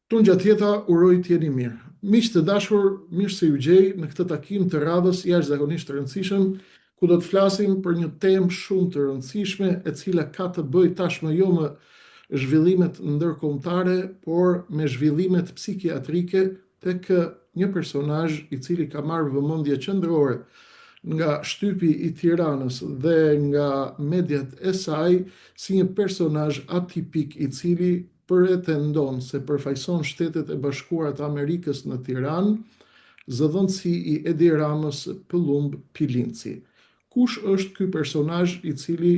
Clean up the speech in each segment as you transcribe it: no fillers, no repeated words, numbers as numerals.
Tunë gjatjeta uroj t'jeni mirë. Miq të dashur, mirë se ju gjej në këtë takim të radhës jashtëzakonisht të rëndësishëm, ku do të flasim për një temë shumë të rëndësishme, e cila ka të bëjë tashmë jo me zhvillimet ndërkombëtare, por me zhvillimet psikiatrike tek një personazh i cili ka marrë vëmendje qendrore nga shtypi i Tiranës dhe nga mediat e saj si një personazh atipik i cili pretendon se përfaqëson Shtetet e Bashkuara të Amerikës në Tiranë, zëdhënësi i Edi Ramës Pëllumb Pilinci. Kush është ky personazh i cili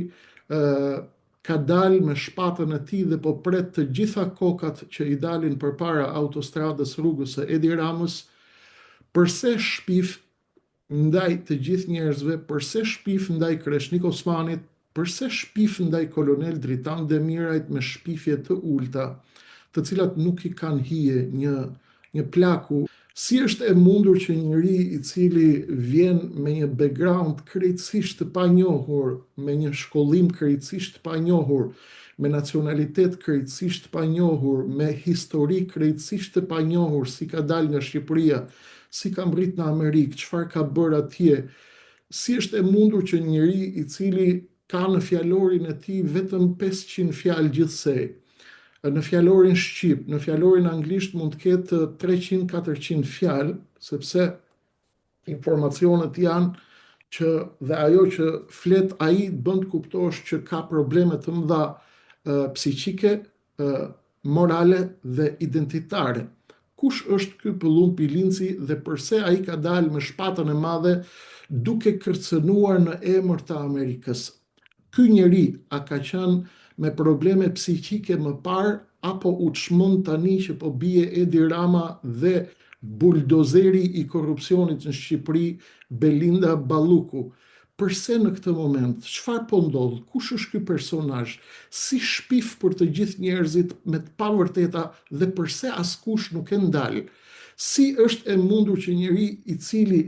ka dalë me shpatën e tij dhe po pret të gjitha kokat që i dalin përpara autostradës rrugës së Edi Ramës, përse shpif ndaj të gjithë njerëzve, përse shpif ndaj Kreshnik Osmanit, përse shpif ndaj kolonel Dritan Demirajt me shpifje të ulta, të cilat nuk i kanë hije një plaku. Si është e mundur që njëri i cili vjen me një background krejtësisht të panjohur, me një shkollim krejtësisht të panjohur, me nacionalitet krejtësisht të panjohur, me histori krejtësisht të panjohur, si ka dalë nga Shqipëria, si ka mbrit në Amerikë, çfarë ka bërë atje, si është e mundur që njëri i cili ka në fjalorin e tij vetëm 500 fjalë gjithsej. Në fjalorin shqip, në fjalorin anglisht mund të ketë 300-400 fjalë, sepse informacionet janë që dhe ajo që flet ai bën të kuptosh që ka probleme të mëdha psiqike, morale dhe identitare. Kush është ky Pëllumb Pilinci dhe përse ai ka dalë me shpatën e madhe duke kërcënuar në emër të Amerikës? Ky njeri a ka qenë me probleme psiqike më parë, apo u çmend tani që po bie Edi Rama dhe buldozeri i korrupsionit në Shqipëri, Belinda Balluku? Përse në këtë moment? Çfarë po ndodh? Kush është ky personazh? Si shpif për të gjithë njerëzit me të pavërteta dhe përse askush nuk e ndal? Si është e mundur që njëri i cili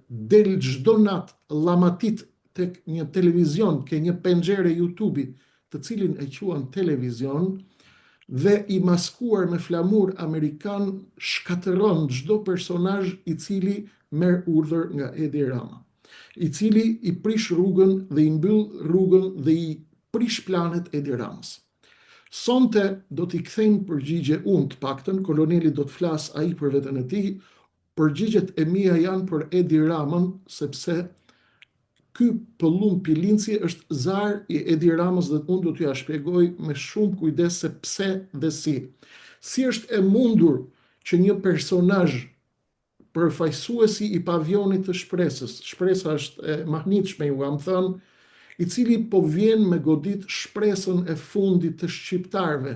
del çdo natë llamatit tek një televizion, ke një penxhere YouTube-i, të cilin e quan televizion, dhe i maskuar me flamur amerikan shkatëron çdo personazh i cili merr urdhër nga Edi Rama, i cili i prish rrugën dhe i mbyll rrugën dhe i prish planet Edi Ramës. Sonte do t'i kthejmë përgjigje unë, të paktën, koloneli do të flas ai për veten e tij, përgjigjet e mia janë për Edi Ramën, sepse ky Pëllumb Pilinci është zar i Edi Ramës dhe unë do t'ja shpjegoj me shumë kujdes se pse dhe si. Si është e mundur që një personazh përfaqësuesi i pavionit të Shpresës, Shpresa është e mahnitshme, ju kam thënë, i cili po vjen me godit shpresën e fundit të shqiptarëve.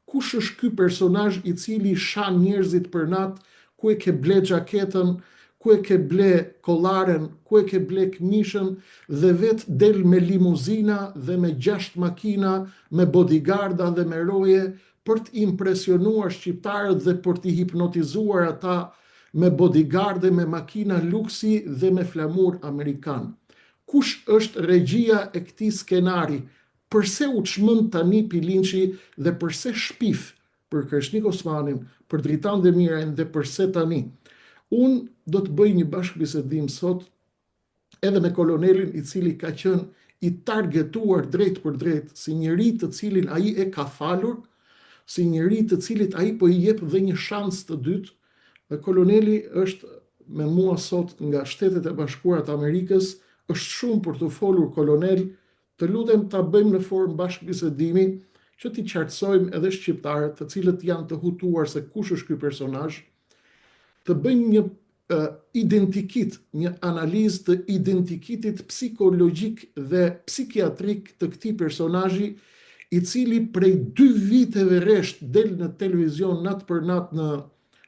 Kush është ky personazh i cili shan njerëzit për natë, ku e ke ble xhaketën, ku e ke ble kollaren, ku e ke ble këmishën dhe vet del me limuzina dhe me 6 makina, me bodyguarda dhe me roje për të impresionuar shqiptarët dhe për t'i hipnotizuar ata me bodyguarde, me makina luksi dhe me flamur amerikan. Kush është regjia e këtij skenari? Përse u çmend tani Pilinci dhe përse shpif për Kreshnik Osmanin, për Dritan Demirajin dhe përse tani? Unë do të bëj një bashkëbisedim sot edhe me kolonelin i cili ka qenë i targetuar drejt për drejt si njëri të cilin ai e ka falur, si njëri të cilit ai po i jep dhe një shans të dytë. Koloneli është me mua sot nga Shtetet e Bashkuara të Amerikës, është shumë për të folur kolonel, të lutem ta bëjmë në formë bashkëbisedimi që t'i qartësojmë edhe shqiptarët të cilët janë të hutuar se kush është ky personazh, të bëjmë një identikit, një analizë të identikitit psikologjik dhe psikiatrik të këtij personazhi, i cili prej 2 viteve rresht del në televizion natë për natë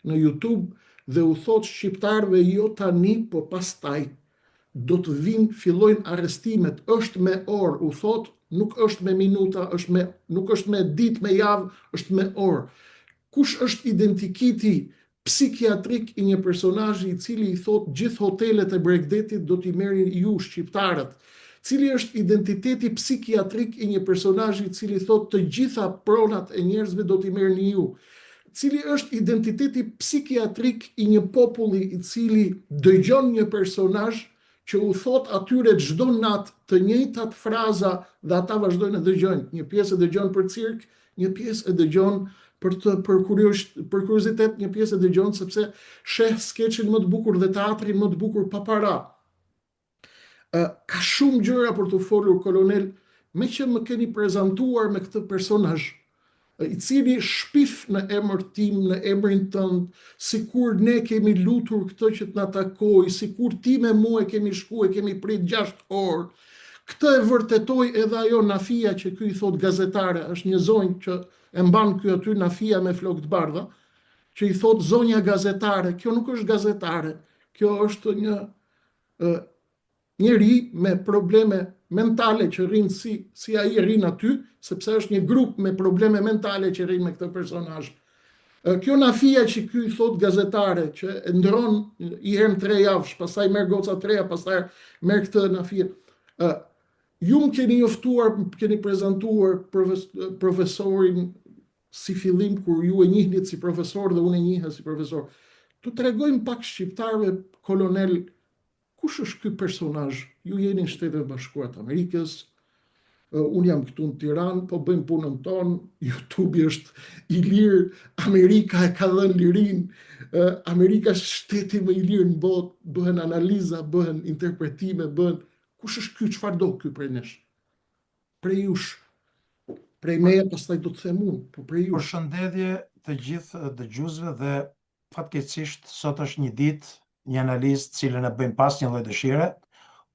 në YouTube dhe u thot shqiptarëve jo tani, po pastaj do të vinë, fillojnë arrestimet, është me orë, u thot, nuk është me minuta, nuk është me ditë, me javë, është me orë. Kush është identikiti psikiatrik i një personazhi i cili i thot gjithë hotelet e Bregdetit do t'i merrin ju shqiptarët? Cili është identiteti psikiatrik i një personazhi i cili thot të gjitha pronat e njerëzve do t'i merrni ju? cili është identiteti psikiatrik i një populli i cili dëgjon një personazh që u thot atyre çdo natë të njëjtat fraza dhe ata vazhdojnë të dëgjojnë. Një pjesë e dëgjon për cirk, një pjesë e dëgjon për kuriozitet, një pjesë e dëgjon sepse sheh skeçin më të bukur dhe teatrin më të bukur pa para. Ka shumë gjëra për të folur kolonel, me që më keni prezantuar me këtë personazh, i cili shpif në emër tim, në emrin tënd, sikur ne kemi lutur këtë që të na takoj, sikur ti me mua e kemi shku, e kemi prit 6 orë. Këtë e vërtetoi edhe ajo Nafia që ky i thot gazetare, është një zonjë që e mban ky aty Nafia me flokë të bardha, që i thot zonja gazetare. Kjo nuk është gazetare, kjo është një njeri me probleme mentale që rrinë si ai rrinë aty, sepse është një grup me probleme mentale që rrinë me këtë personazh. Kjo Nafia që ky thot gazetare, që e ndron i herë në 3 javësh, pastaj merr goca të reja, pastaj merr këtë Nafia. Ju më keni njoftuar, keni prezantuar profesorin si fillim kur ju e njihnit si profesor dhe unë e njiha si profesor. Tu tregojmë pak shqiptarëve, kolonel, kush është ky personazh? Ju jeni në Shtetet Bashkuara të Amerikës, unë jam këtu në Tiranë, po bëjmë punën tonë, YouTube është i lirë, Amerika e ka dhënë lirinë, Amerika është shteti më i lirë në botë, bëhen analiza, bëhen interpretime, kush është ky, çfarë do ky prej nesh? Prej jush. Prej meja pastaj do të them unë, po prej jush. Përshëndetje të gjithë dëgjuesve dhe fatkeqësisht sot është një ditë, një analizë cilën e bëjmë pas një lloj dëshire.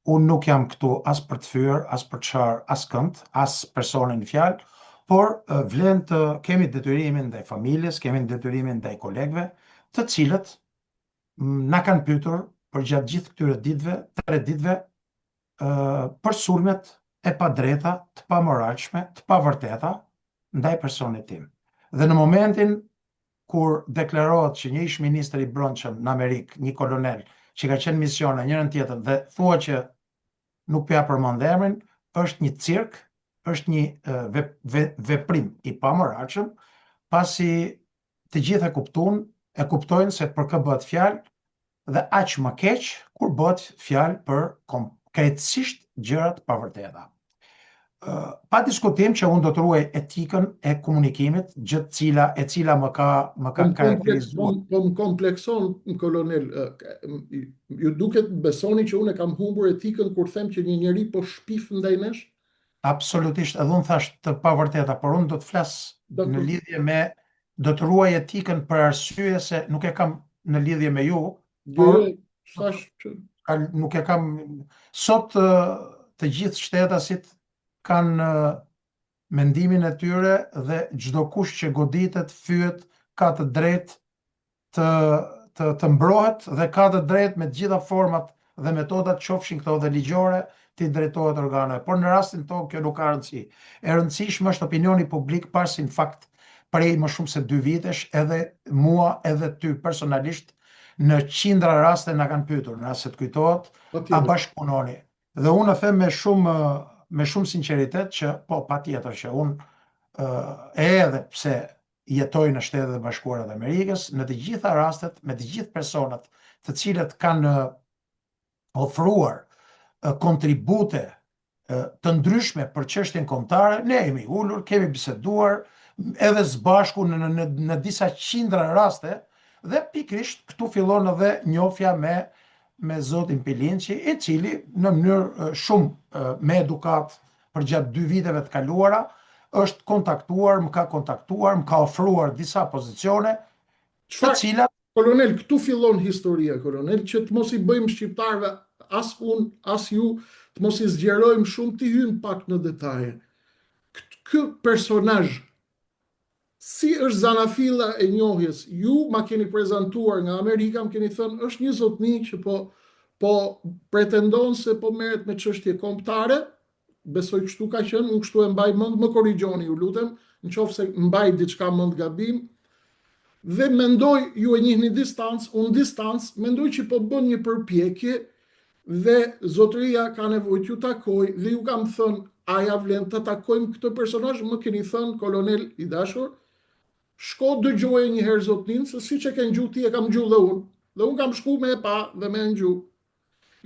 Unë nuk jam këtu as për të fyer, as për të çarë as kënd, as personin fjalë, por vlen të kemi detyrimin ndaj familjes, kemi detyrimin ndaj kolegëve, të cilët na kanë pyetur për gjatë gjithë këtyre ditëve, 3 ditëve, për sulmet e padrejta, të pamoralshme, të pavërteta ndaj personit tim. Dhe në momentin kur deklarohet që një ish ministër i brendshëm në Amerikë, një kolonel që ka qenë misione njërën tjetër dhe thua që nuk pja përmend emrin, është një cirk, është një veprim i pamoralshëm, pasi të gjithë e kuptojnë se për kë bëhet fjalë dhe aq më keq kur bëhet fjalë për konkretësisht gjëra të pavërteta. Pa diskutim që unë do të ruaj etikën e komunikimit, e cila më ka karakterizuar. Po më komplekson, kolonel, ju duket besoni që unë e kam humbur etikën kur them që një njeri po shpif ndaj nesh? Absolutisht, edhe unë thash të pavërteta, por unë do të flas në lidhje me, do të ruaj etikën për arsye se nuk e kam në lidhje me ju, por nuk e kam. Sot të gjithë shtetasit kanë mendimin e tyre dhe çdo kush që goditet, fyet, ka të drejtë të mbrohet dhe ka të drejtë me të gjitha format dhe metodat, qofshin këto dhe ligjore, të drejtohet organeve. Por në rastin tonë kjo nuk ka rëndësi. E rëndësishme është opinioni publik, pasi në fakt prej më shumë se 2 vitesh edhe mua edhe ty personalisht në qindra raste na kanë pyetur, nëse të kujtohet, a bashkëpunoni. Dhe unë e them me shumë sinqeritet që po, patjetër që unë edhe pse jetoj në Shtetet e Bashkuara të Amerikës, në të gjitha rastet, me të gjithë personat të cilët kanë ofruar kontribute të ndryshme për çështjen kombëtare, ne jemi ulur, kemi biseduar edhe së bashku në disa qindra raste, dhe pikrisht këtu fillon edhe njohja me zotin Pilinçi, i cili në mënyrë shumë me edukat për gjatë 2 viteve të kaluara, është kontaktuar, më ka ofruar disa pozicione, të cilat... Kolonel, këtu fillon historia, kolonel, që të mos i bëjmë shqiptarve, as unë, as ju, të mos i zgjerojmë shumë, të hyjmë pak në detaje. Ky personazh, si është zanafilla e njohjes? Ju ma keni prezantuar nga Amerika, më keni thënë, është një zotni që po pretendon se po merret me çështje kombëtare, besoj kështu ka qenë, unë kështu e mbaj mend, më korrigjoni ju lutem, nëse mbaj diçka mend gabim, dhe mendoj, ju e njihni distancë, unë distancë, mendoj që po bën një përpjekje dhe zotëria ka nevojë t'ju takoj dhe ju kam thënë, a ja vlen të takojmë këtë personazh? Më keni thënë, kolonel i dashur, shko dëgjoje një herë zotnin, se si që ke ngju ti e kam ngju dhe unë. Dhe unë kam shku me e pa dhe me ngju.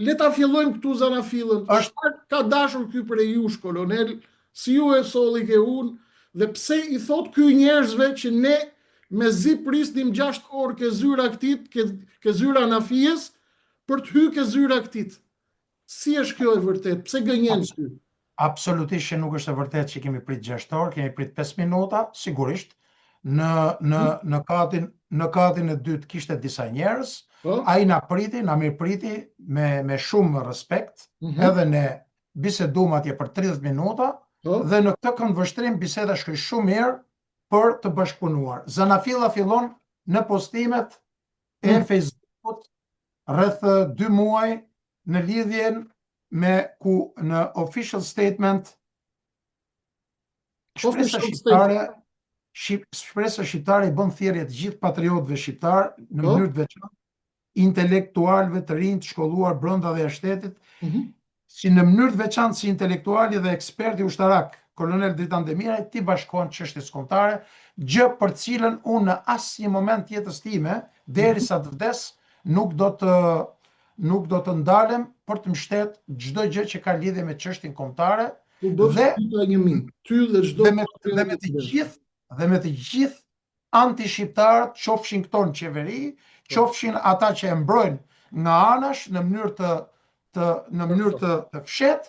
Le ta fillojmë këtu zanafillën. Çfarë ka dashur ky prej jush, kolonel? Si ju e solli ke unë? Dhe pse i thot ky njerëzve që ne me zi prisnim 6 orë ke zyra këtit, ke zyra Anafijes, për të hy ke zyra këtit? Si është kjo e vërtet? Pse gënjen ty? Absolutisht që nuk është e vërtet që kemi prit 6 orë, kemi prit 5 minuta, sigurisht. Në katin e dytë kishte disa njerëz, ai na priti, na mirëpriti me shumë respekt, edhe ne bisedum atje për 30 minuta, dhe në këtë këndvështrim biseda shkoi shumë mirë për të bashkëpunuar. Zanafilla fillon në postimet e Facebookut rreth 2 muaj në lidhjen me ku në official statement Shpresa shqiptare i bën thirrje të gjithë patriotëve shqiptar në mënyrë të veçantë, intelektualëve të rinj të shkolluar brenda dhe jashtë shtetit, si në mënyrë të veçantë si intelektuali dhe eksperti ushtarak, kolonel Dritan Demiraj, ti bashkohen çështjes kombëtare, gjë për cilën unë në asnjë moment të jetës time, derisa të vdes, nuk do të ndalem për të mbështetur çdo gjë që ka lidhje me çështjen kombëtare dhe me të gjithë anti-shqiptarët, qofshin këto në qeveri, qofshin ata që e mbrojnë nga anash në mënyrë të fshet,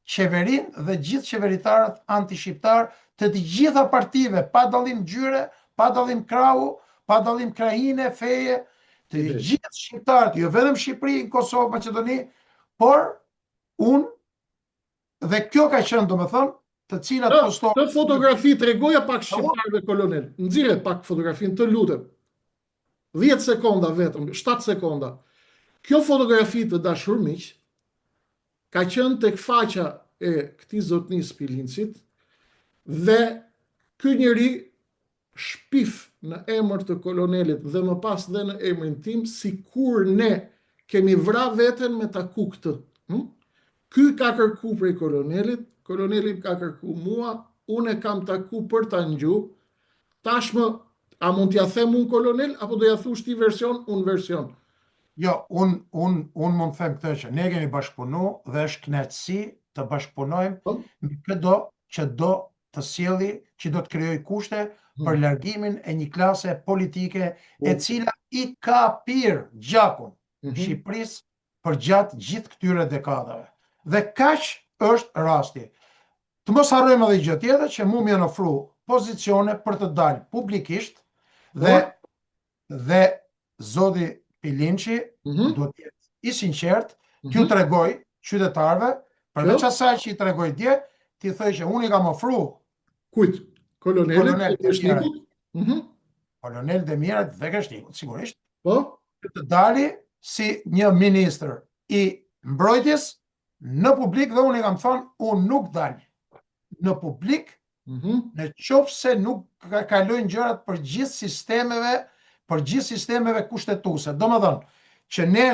qeverinë dhe gjithë qeveritarët anti-shqiptar të gjitha partive, pa dallim gjyre, pa dallim krahu, pa dallim krahine, feje, të gjithë shqiptarët, jo vetëm Shqipëri, Kosovë, Maqedoni, por unë, dhe kjo ka qenë, domethënë, të cilat postojnë. Të fotografi tregoja pak shqiptarëve, kolonel. Nxirre pak fotografinë, të lutem. 10 sekonda vetëm, 7 sekonda. Kjo fotografi të dashur miq ka qenë tek faqja e këtij zotnis Pilincit dhe ky njeri shpif në emër të kolonelit dhe më pas dhe në emrin tim, sikur ne kemi vra veten me taku këtë. Ky ka kërku prej kolonelit, koloneli ka kërku mua, unë e kam taku për ta ngju. Tashmë, a mund t'ja them unë kolonel, apo do ja thush ti version, unë version? Jo, unë mund të them këtë që ne kemi bashkëpunu dhe është kënaqësi të bashkëpunojmë me çdo që do të sjelli, që do të krijojë kushte për largimin e një klase politike e cila i ka pirë gjakun Shqipërisë për gjatë gjithë këtyre dekadave. Dhe kaq është rasti. Të mos harrojmë edhe gjë tjetër që mua më janë ofruar pozicione për të dalë publikisht dhe zoti Pilinçi duhet të jetë i sinqert, t'ju tregoj qytetarëve, përveç asaj që i tregoj dje, ti thoj që unë i kam ofruar kujt? Kolonelit Kreshnikut? Kolonel Demiraj dhe Kreshnikut, sigurisht. Po? Të dali si një ministër i mbrojtjes në publik dhe unë i kam thonë, unë nuk dal në publik në qoftë se nuk kalojnë gjërat për gjithë sistemeve kushtetuese. Domethënë që ne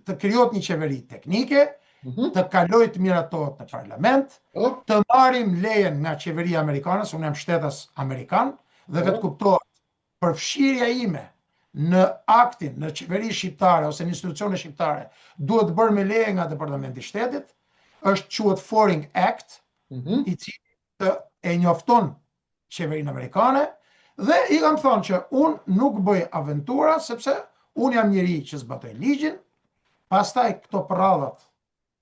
të krijohet një qeveri teknike, të kalojë të miratohet në parlament, të marrim lejen nga qeveria amerikane, unë jam shtetas amerikan, dhe vetë kuptohet përfshirja ime në aktin, në qeveri shqiptare ose në institucione shqiptare, duhet bërë me leje nga Departamenti i Shtetit, quhet Foreign Act, i cili e njofton qeverinë amerikane, dhe i kam thonë që unë nuk bëj aventura, sepse unë jam njeri që zbatoj ligjin, pastaj këto përradhat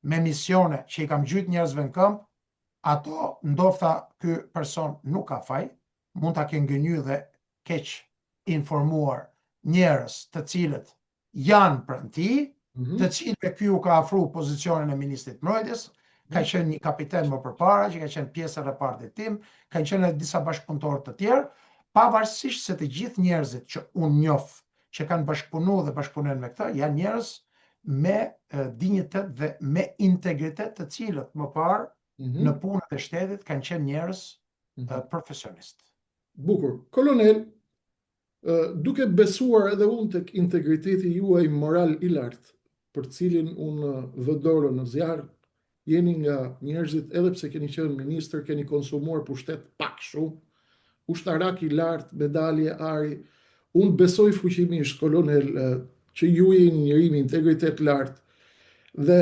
me misione që i kam gjyt njerëzve në këmbë, ato ndofta ky person nuk ka faj, mund ta kenë gënjur dhe keq informuar njerëz të cilët janë pranë tij, të cilëve ky u ka afruar pozicionin e ministrit mbrojtjes, ka qenë një kapiten më përpara, që ka qenë pjesë e repartit tim, kanë qenë disa bashkëpunëtorë të tjerë, pavarësisht se të gjithë njerëzit që unë njoh që kanë bashkëpunuar dhe bashkëpunojnë me këtë, janë njerëz me dinjitet dhe me integritet, të cilët më parë në punët e shtetit kanë qenë njerëz profesionistë. Bukur. Kolonel, duke besuar edhe unë tek integriteti juaj moral i lartë, për cilin unë vë dorën në zjarr, jeni nga njerëzit, edhe pse keni qenë ministër, keni konsumuar pushtet pak shumë, ushtarak i lartë, medalje ari. Unë besoj fuqimisht, kolonel, që ju jeni njëri me integritet lartë dhe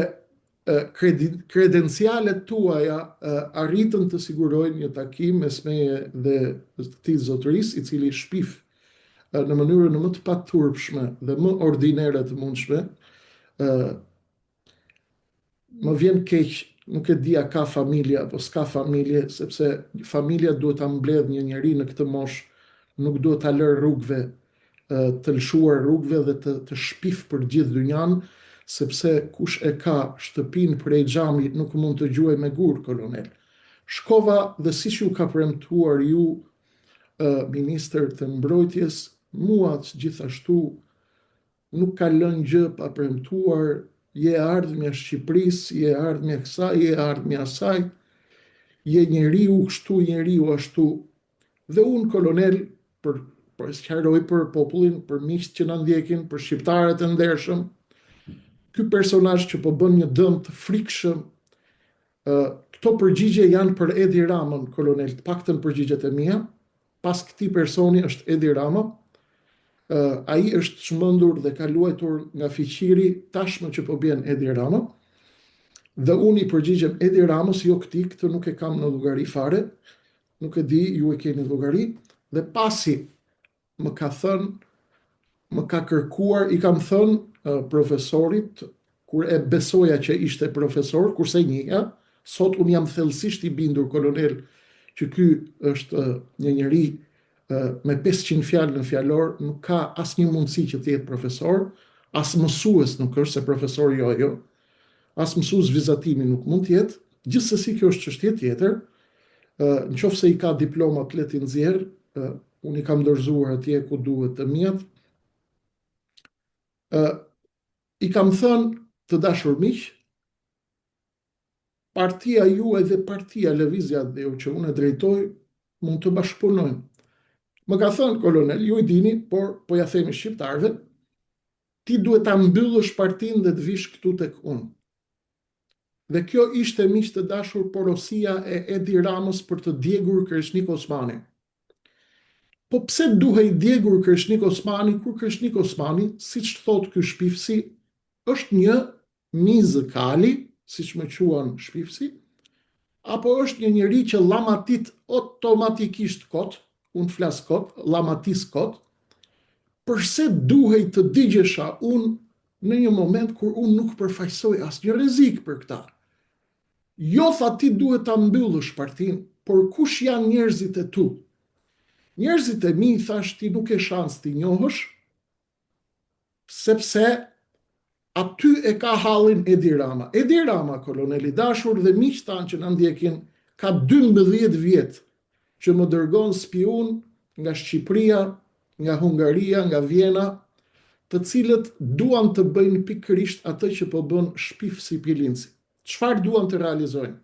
kredencialet tuaja arritën të sigurojnë një takim mes meje dhe këtij zotëris, i cili shpif në mënyrën më të paturpshme dhe më ordinere të mundshme. Më vjen keq, nuk e dia ka familje apo s'ka familje, sepse familja duhet ta mbledh një njeri në këtë moshë, nuk duhet ta lërë rrugëve, të lëshuar rrugëve dhe të shpif për gjithë dynjan, sepse kush e ka shtëpinë prej xhamit nuk mund të gjuaj me gur, kolonel. Shkova dhe siç ju ka premtuar ju, ministër të mbrojtjes, mua gjithashtu nuk ka lënë gjë pa premtuar. Je ardhmja Shqipërisë, je ardhmja kësaj, je ardhmja asaj, je njeriu kështu, njeriu ashtu. Dhe unë, kolonel, për sqaroj për popullin, për miqtë që na ndjekin, për shqiptarët e ndershëm, ky personazh që po bën një dëm të frikshëm, këto përgjigje janë për Edi Ramën, kolonel, të paktën përgjigjet e mia, pas këtij personi është Edi Rama. Ai është çmendur dhe ka luajtur nga fiqiri tashmë që po bjen Edi Rama. Dhe unë i përgjigjem Edi Ramës, jo këtij, këtë nuk e kam në llogari fare, nuk e di, ju e keni në llogari, dhe pasi më ka thënë, më ka kërkuar, i kam thënë profesorit, kur e besoja që ishte profesor, kurse njëja, sot unë jam thellësisht i bindur, kolonel, që ky është një njeri me 500 fjalë në fjalor, nuk ka asnjë mundësi që të jetë profesor, as mësues nuk është, se profesor jo, as mësues vizatimi nuk mund të jetë. Gjithsesi kjo është çështje tjetër. Nëse i ka diplomat le t'i nxjerr, unë i kam dorëzuar atje ku duhet të mijat. I kam thënë, të dashur miq, partia juaj dhe partia Lëvizja Dheu që unë e drejtoj mund të bashkëpunojnë. Më ka thënë, kolonel, ju e dini, por po ja themi shqiptarëve, ti duhet ta mbyllësh partinë dhe të vish këtu tek unë. Dhe kjo ishte, miq të dashur, porosia e Edi Ramës për të djegur Kreshnik Osmani. Po pse duhej djegur Kreshnik Osmani, kur Kreshnik Osmani, siç thot ky shpifsi, është një mizëkali, siç më quan shpifsi, apo është një njeri që llamatit automatikisht kot, unë flas kot, llamatis kot, përse duhej të digjesha unë në një moment kur unë nuk përfaqësoj asnjë rrezik për këtë. Jo, tha, ti duhet ta mbyllësh partinë, por kush janë njerëzit e tu? Njerëzit e mi, thash, ti nuk e shans t'i njohësh, sepse aty e ka hallin Edi Rama. Edi Rama, koloneli dashur dhe miq tanë që na ndjekin, ka 12 vjet që më dërgon spiun nga Shqipëria, nga Hungaria, nga Vjena, të cilët duan të bëjnë pikërisht atë që po bën shpifsi Pilinci. Çfarë duan të realizojnë?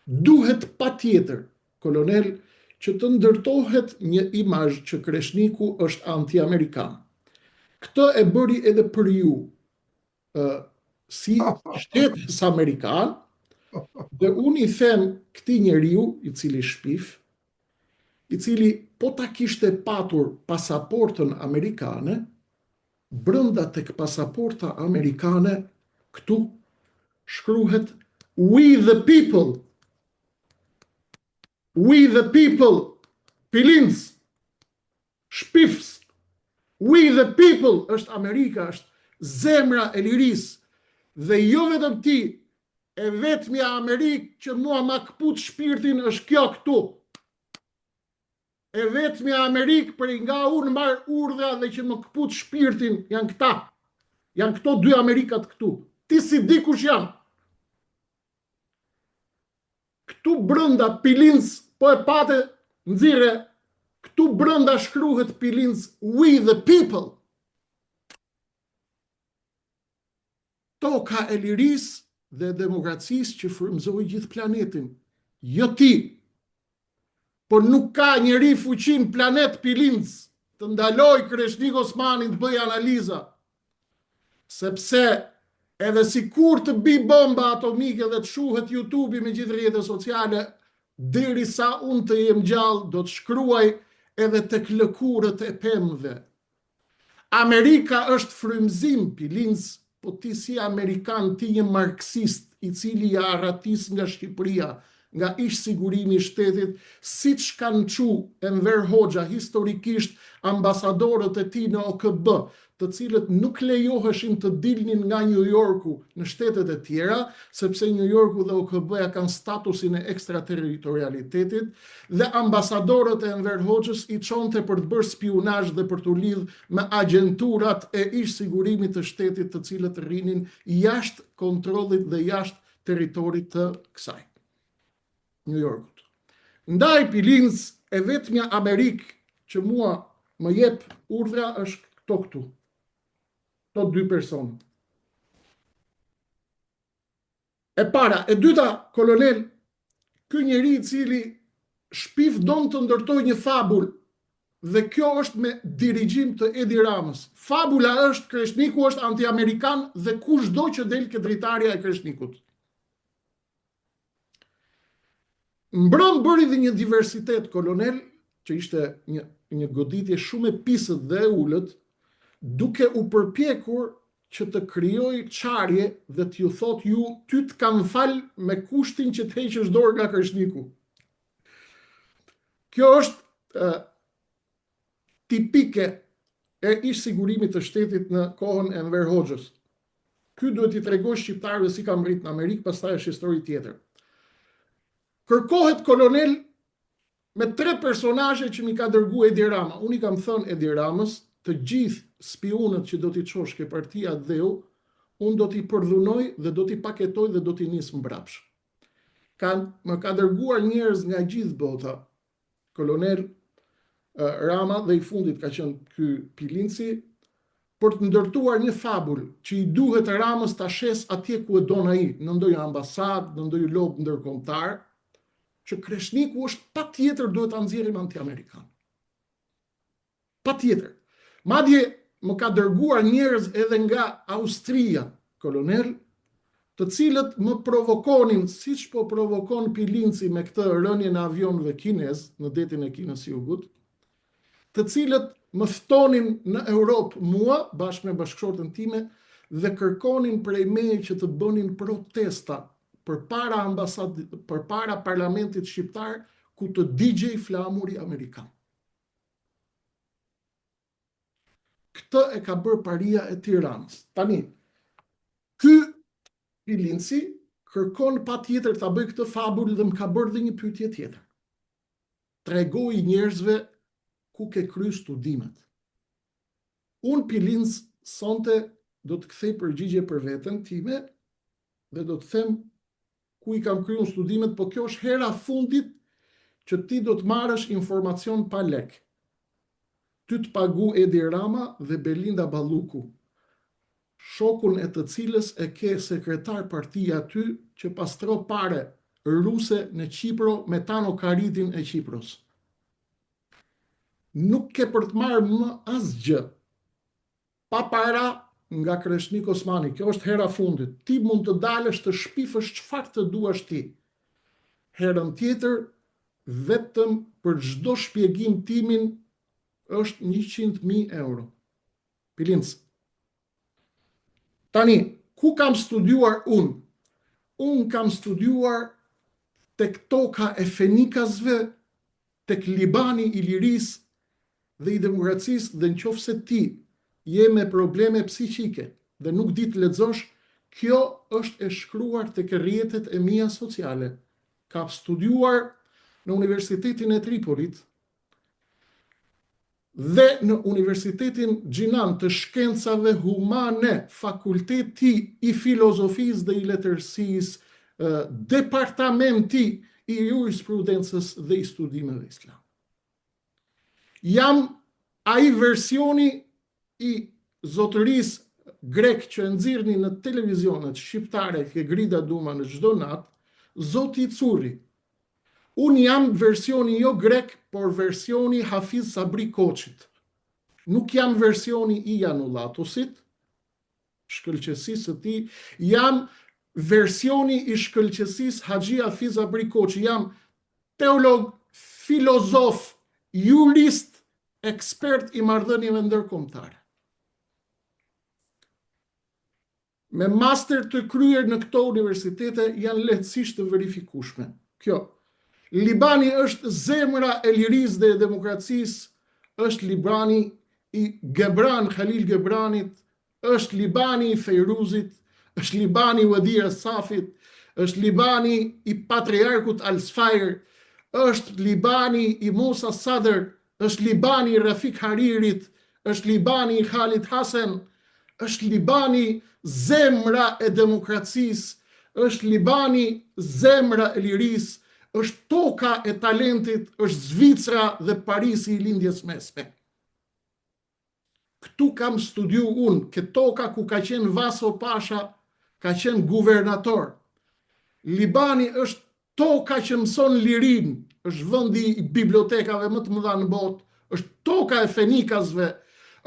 Duhet patjetër, kolonel, që të ndërtohet një imazh që Kreshniku është anti-amerikan. Këtë e bëri edhe për ju, si shtetës amerikan, dhe unë i them këtij njeriu, i cili shpif, i cili po ta kishte patur pasaportën amerikane, brenda tek pasaporta amerikane, këtu shkruhet We the people. We the people. Pilinc. Shpifs. We the people është Amerika, është zemra e lirisë. Dhe jo vetëm ti, e vetmja Amerikë që mua ma këput shpirtin është kjo këtu. E vetmja Amerikë për nga unë marr urdhra dhe që më këput shpirtin janë këta. Janë këto dy Amerikat këtu. Ti si di kush janë. Këtu brenda Pilinc, po e pate nxirre, këtu brenda shkruhet Pilinc We the people. Toka e lirisë dhe demokracisë që frymëzoi gjithë planetin. Jo ti. Por nuk ka njeri fuqin planet Pilinc të ndaloj Kreshnik Osmanin të bëj analiza. Sepse edhe si kur të bi bomba atomike dhe të shuhet YouTube me gjithë rrjetet sociale, derisa unë të jem gjallë, do të shkruaj edhe tek lëkurët e pemëve. Amerika është frymëzim, Pilinc, po ti si Amerikan, ti një marksist i cili ja arratis nga Shqipëria, nga ish sigurimi i shtetit, siç kanë qu Enver Hoxha historikisht ambasadorët e tij në OKB, të cilët nuk lejoheshin të dilnin nga New Yorku në shtetet e tjera, sepse New Yorku dhe OKB-ja kanë statusin e ekstraterritorialitetit, dhe ambasadorët e Enver Hoxhës i çonte për të bërë spionazh dhe për të lidhur me agjenturat e ish sigurimit të shtetit, të cilët rrinin jashtë kontrollit dhe jashtë territorit të kësaj New Yorkut. Ndaj Pilinc, e vetmja Amerikë që mua më jep urdhra është këtu. Këto dy persona. E para, e dyta, kolonel, ky njeri i cili shpif don të ndërtoj një fabul, dhe kjo është me dirigjim të Edi Ramës. Fabula është Kreshniku është anti-amerikan dhe kushdo që del ke dritarja e Kreshnikut. Mbrëm bëri dhe një diversitet, kolonel, që ishte një goditje shumë e pisët dhe e ullët, duke u përpjekur që të krijoj qarje dhe t'ju thot ju, ty të kam fal me kushtin që të heqësh dorë nga Kreshniku. Kjo është tipike e ish sigurimit të shtetit në kohën e Enver Hoxhës. Ky duhet i tregoj shqiptarëve si ka mbrit në Amerikë, pastaj është histori tjetër. Kërkohet, kolonel, me 3 personazhe që mi ka dërgu Edi Rama. Unë i kam thënë Edi Ramës, të gjithë spionët që do t'i çosh ke partia dheu, unë do t'i përdhunoj dhe do t'i paketoj dhe do t'i nis mbrapsh. Më ka dërguar njerëz nga gjithë bota, kolonel Rama dhe i fundit ka qenë ky Pilinci, për të ndërtuar një fabul që i duhet Ramës ta shes atje ku e don ai, në ndonjë ambasadë, në ndonjë lob ndërkombëtar, që Kreshniku është patjetër duhet ta nxjerrim anti-amerikan. Patjetër. Madje më ka dërguar njerëz edhe nga Austria, kolonel, të cilët më provokonin, siç po provokon Pilinci me këtë rënje në avionëve kinez në detin e Kinës Jugut, të cilët më ftonin në Europë mua, bashkë me bashkëshortën time, dhe kërkonin prej meje që të bënin protesta përpara ambasadës, përpara parlamentit shqiptar, ku të digjej flamuri amerikan. Këtë e ka bërë paria e Tiranës. Tani, ky Pilinci kërkon patjetër ta bëj këtë fabul dhe më ka bërë dhe një pyetje tjetër. Tregoj njerëzve ku ke kryer studimet. Unë Pilinc sonte do të kthej përgjigje për veten time dhe do të them ku i kam kryer studimet, po kjo është hera fundit që ti do të marrësh informacion pa lek. Ty të pagu Edi Rama dhe Belinda Balluku, shokun e të cilës e ke sekretar partia aty që pastro pare ruse në Qipro me Tano Karidin e Qipros. Nuk ke për të marrë më asgjë pa para nga Kreshnik Osmani. Kjo është hera fundit. Ti mund të dalësh të shpifësh çfarë të duash ti. Herën tjetër, vetëm për çdo shpjegim timin është 100.000 euro. Pilinc. Tani, ku kam studiuar unë? Unë kam studiuar tek toka e Fenikasve, tek Libani i lirisë dhe i demokracisë, dhe nëse ti je me probleme psiqike dhe nuk di të lexosh, kjo është e shkruar tek rrjetet e mia sociale. Kam studiuar në Universitetin e Tripolit dhe në Universitetin Gjinan të Shkencave Humane, Fakulteti i Filozofisë dhe i Letërsisë, Departamenti i Jurisprudencës dhe i Studimeve Islam. Jam ai versioni i zotërisë grek që nxirrni në televizionet shqiptare ke Grida Duma në çdo natë, zoti Curri. Unë jam versioni jo grek, por versioni Hafiz Sabri Koçit. Nuk jam versioni i Janullatusit, shkëlqësisë së tij, jam versioni i shkëlqësisë Haxhi Hafiz Sabri Koçi. Jam teolog, filozof, jurist, ekspert i marrëdhënieve ndërkombëtare. Me master të kryer në këto universitete janë lehtësisht të verifikueshme. Kjo. Libani është zemra e lirisë dhe e demokracisë, është Libani i Khalil Gebranit, është Libani i Fejruzit, është Libani i Wadir Safit, është Libani i Patriarkut Al-Sfair, është Libani i Musa Sadr, është Libani i Rafik Haririt, është Libani i Khalid Hasan, është Libani zemra e demokracisë, është Libani zemra e lirisë, është toka e talentit, është Zvicra dhe Parisi i lindjes mesme. Këtu kam studiu unë, këtë toka ku ka qenë Vaso Pasha, ka qenë guvernator. Libani është toka që mëson lirin, është vendi i bibliotekave më të mëdha në botë, është toka e fenikasve,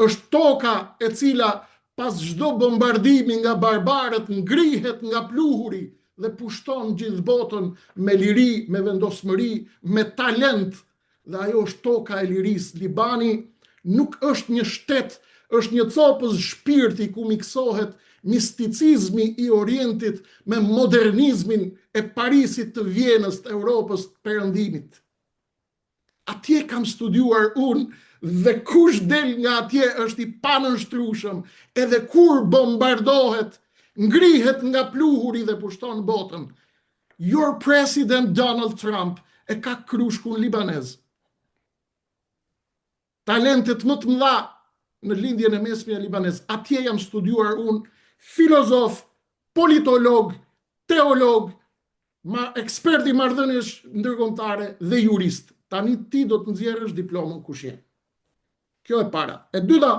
është toka e cila pas çdo bombardimi nga barbarët ngrihet nga pluhuri dhe pushton gjithë botën me liri, me vendosmëri, me talent, dhe ajo është toka e lirisë. Libani nuk është një shtet, është një copës shpirti ku miksohet misticizmi i Orientit me modernizmin e Parisit, të Vjenës, të Europës, të Perëndimit. Atje kam studiuar unë, dhe kush del nga atje është i panështrueshëm, edhe kur bombardohet, ngrihet nga pluhuri dhe pushton botën. Your President Donald Trump e ka krushkun libanez. Talentet më të mëdha në lindjen e mesme e libanez. Atje jam studiuar unë, filozof, politolog, teolog, ekspert i marrëdhënies ndërkombëtare dhe jurist. Tani ti do të nxjerrësh diplomën kush je. Kjo e para. E dyta,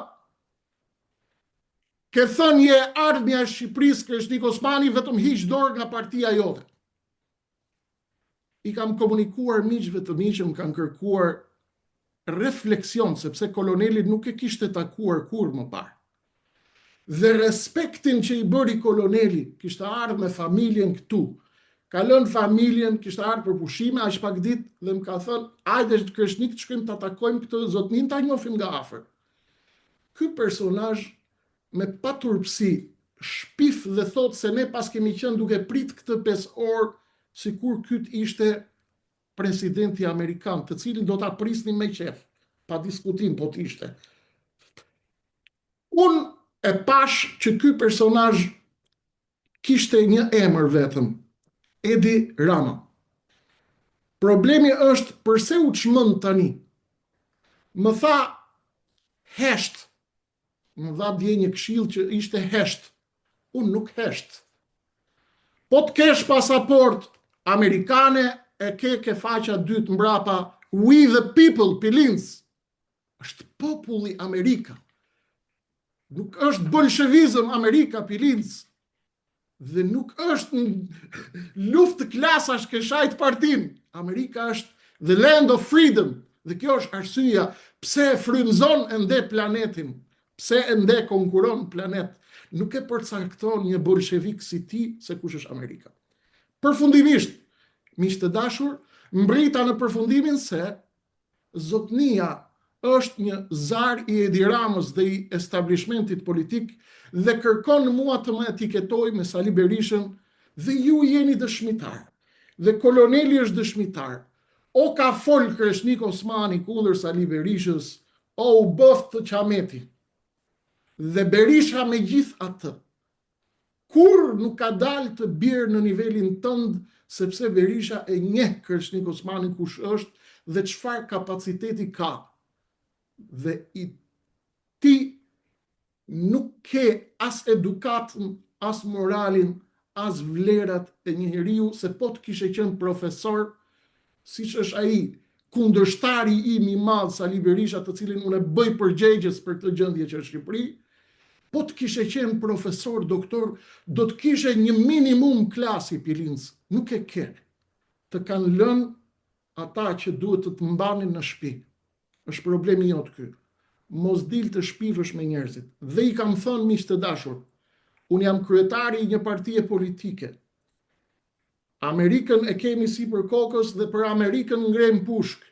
ke thënie ardhmja e Shqipërisë, Kreshnik Osmani, vetëm hiq dorë nga partia jote. I kam komunikuar miqve të mi që më kanë kërkuar refleksion, sepse koloneli nuk e kishte takuar kur më parë. Dhe respektin që i bëri koloneli, kishte ardhur me familjen këtu, ka lënë familjen, kishte ardhur për pushime, aq pak ditë, dhe më ka thënë, hajde Kreshnik të shkojmë ta takojmë këtë zotnin, ta njohim nga afër. Ky personazh me paturpsi shpif dhe thot se ne pas kemi qenë duke prit këtë 5 orë, sikur ky ishte presidenti amerikan, të cilin do ta prisnin me qef, pa diskutim po t'ishte. Unë e pash që ky personazh kishte një emër vetëm, Edi Rama. Problemi është përse u çmend tani. Më tha hesht. Më dha dje një këshill që ishte hesht. Unë nuk hesht. Po të kesh pasaport amerikane, e ke faqa dytë mbrapa, we the people, pilins. Është populli Amerika. Nuk është bolshevizëm Amerika, pilins. Dhe nuk është në luftë të klasash ke shajt partin. Amerika është the land of freedom. Dhe kjo është arsyeja pse frymëzon ende planetin, pse ende konkuron planet. Nuk e përcakton një bolshevik si ti se kush është Amerika. Përfundimisht, miq të dashur, mbrita në përfundimin se zotnia është një zar i Edi Ramës dhe i establishmentit politik dhe kërkon mua të më etiketoj me Sali Berishën, dhe ju jeni dëshmitar, dhe koloneli është dëshmitar. O ka fol Kreshnik Osmani kundër Sali Berishës, o u bëft të qameti. Dhe Berisha me gjithë atë, kur nuk ka dalë të birë në nivelin tënd, sepse Berisha e njeh Kreshnik Osmani kush është dhe çfarë kapaciteti ka. Dhe ti nuk ke as edukatën, as moralin, as vlerat e një njeriu, se po të kishe qenë profesor, siç është ai kundërshtari im i madh Sali Berisha, të cilin unë e bëj përgjegjës për këtë gjendje që është Shqipëri, po të kishe qenë profesor, doktor, do të kishe një minimum klasi, pilins. Nuk e ke. Të kanë lënë ata që duhet të të mbanin në shtëpi. Është problemi jot ky. Mos dil të shpifësh me njerëzit. Dhe i kam thënë miq të dashur, unë jam kryetari i një partie politike. Amerikën e kemi sipër kokës dhe për Amerikën ngrem pushk.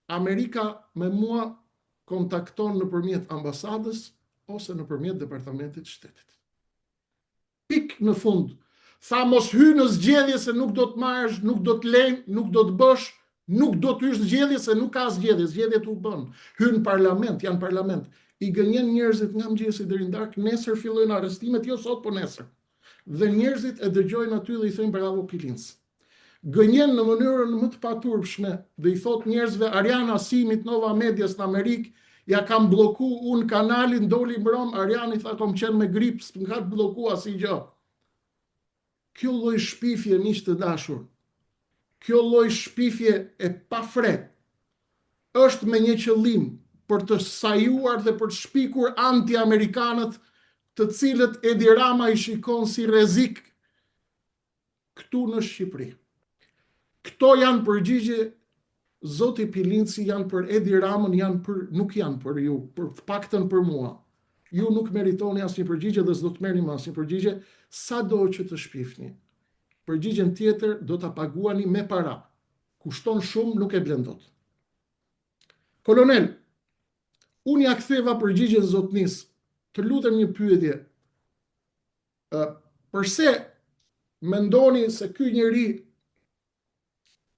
Amerika me mua kontakton nëpërmjet ambasadës ose nëpërmjet departamentit të shtetit. Pik në fund. Tha mos hy në zgjedhje se nuk do të marrësh, nuk do të lejnë, nuk do të bësh, nuk do të hysh në zgjedhje se nuk ka zgjedhje, zgjedhjet u bën. Hyn në parlament, janë parlament. I gënjen njerëzit nga mëngjesi deri në darkë, nesër fillojnë arrestimet, jo sot po nesër. Dhe njerëzit e dëgjojnë aty dhe i thënë bravo Kilinc. Gënjen në mënyrën më të paturpshme dhe i thot njerëzve Ariana Simit Nova Medias në Amerikë, ja kam bloku unë kanalin, doli mbrom, Ariani tha kom qenë me grip, s'ka të bloku asgjë. Kjo lloj shpifje miq të dashur, kjo lloj shpifje e pafre është me një qëllim për të sajuar dhe për të shpikur anti-amerikanët, të cilët Edi Rama i shikon si rrezik këtu në Shqipëri. Këto janë përgjigje, zoti Pilinci, janë për Edi Ramën, nuk janë për ju, për të paktën për mua. Ju nuk meritoni asnjë përgjigje dhe s'do të merrni më asnjë përgjigje, sado që të shpifni. Përgjigjen tjetër do ta paguani me para. Kushton shumë, nuk e blen dot. Kolonel, unë ja ktheva përgjigjen zotnis. Të lutem një pyetje. Përse mendoni se ky njeri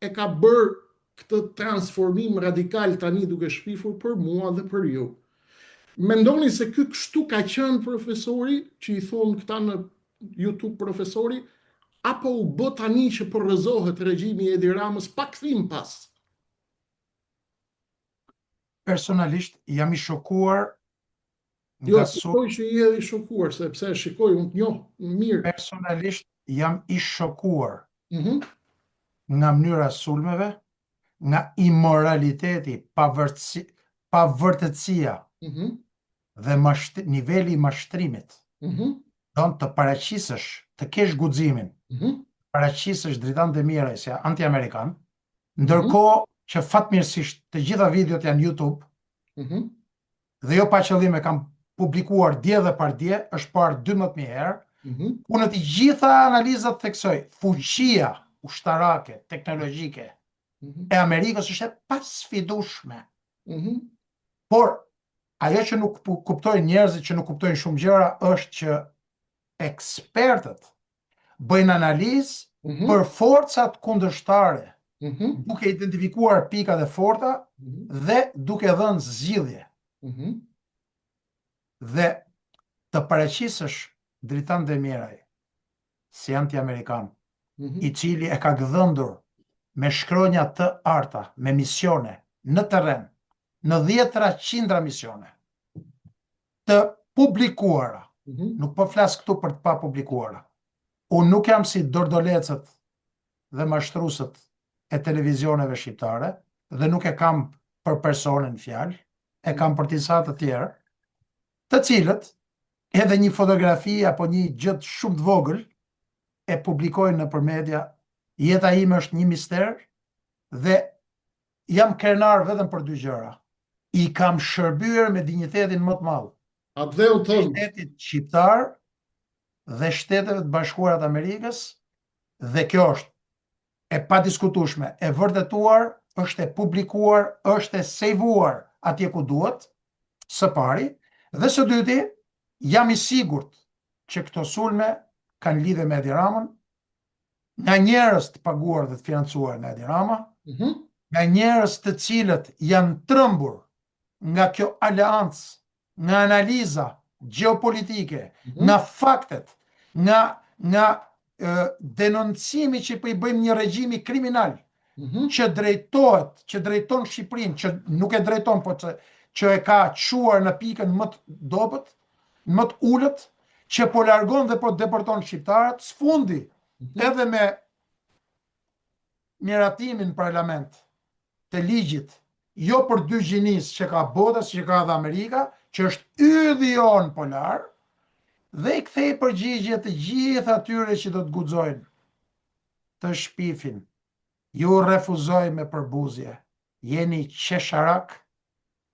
e ka bërë këtë transformim radikal tani duke shpifur për mua dhe për ju? Mendoni se ky kështu ka qenë profesori, që i thonë këta në YouTube profesori, apo u bë tani që po rrëzohet regjimi i Edi Ramës pa kthim pas? Personalisht jam i shokuar Jo, shikoj që je i shokuar, sepse shikoj, unë të njoh mirë. Personalisht jam i shokuar nga mënyra e sulmeve, nga immoraliteti, pavërtetësia dhe niveli i mashtrimit. Don të paraqisësh, të kesh guximin, paraqisësh Dritan Demiraj si anti-amerikan, ndërkohë që fatmirësisht të gjitha videot janë YouTube, dhe jo pa qëllim e kam publikuar dje dhe par dje, është parë 12.000 herë, ku në të gjitha analizat theksoj, fuqia ushtarake, teknologjike e Amerikës është e pasfidueshme. Por ajo që nuk kuptojnë njerëzit, që nuk kuptojnë shumë gjëra, është që ekspertët bëjnë analizë për forcat kundërshtare, duke identifikuar pikat e forta dhe duke dhënë zgjidhje. Dhe të paraqisësh Dritan Demiraj si anti-amerikan, i cili e ka gdhëndur me shkronja të arta, me misione në terren, në 10-100 misione të publikuara. Nuk po flas këtu për të pa publikuara. Unë nuk jam si dordolecët dhe mashtrusët e televizioneve shqiptare dhe nuk e kam për personin fjalë, e kam për disa të tjerë, të cilët edhe një fotografi apo një gjë shumë të vogël e publikojnë nëpër media. Jeta ime është një mister dhe jam krenar vetëm për dy gjëra. I kam shërbyer me dinjitetin më të madh shtetit shqiptar dhe Shteteve të Bashkuara të Amerikës, dhe kjo është e padiskutueshme, e vërtetuar, është e publikuar, është e sejvuar atje ku duhet, së pari, dhe së dyti, jam i sigurt që këto sulme kanë lidhje me Edi Ramën, nga njerëz të paguar dhe të financuar nga Edi Rama, nga njerëz të cilët janë trembur nga kjo aleancë, nga analiza gjeopolitike, nga faktet, nga denoncimi që po i bëjmë një regjimi kriminal, që drejton Shqipërinë, që nuk e drejton, po që e ka çuar në pikën më të dobët, më të ulët, që po largon dhe po deporton shqiptarët, sfundi edhe me miratimin në parlament të ligjit, jo për dy gjinis që ka bota, që ka dhe Amerika, që është ydhi jonë polar, dhe i kthej përgjigje të gjithë atyre që do të guxojnë të shpifin. Ju refuzoj me përbuzje, jeni qesharak,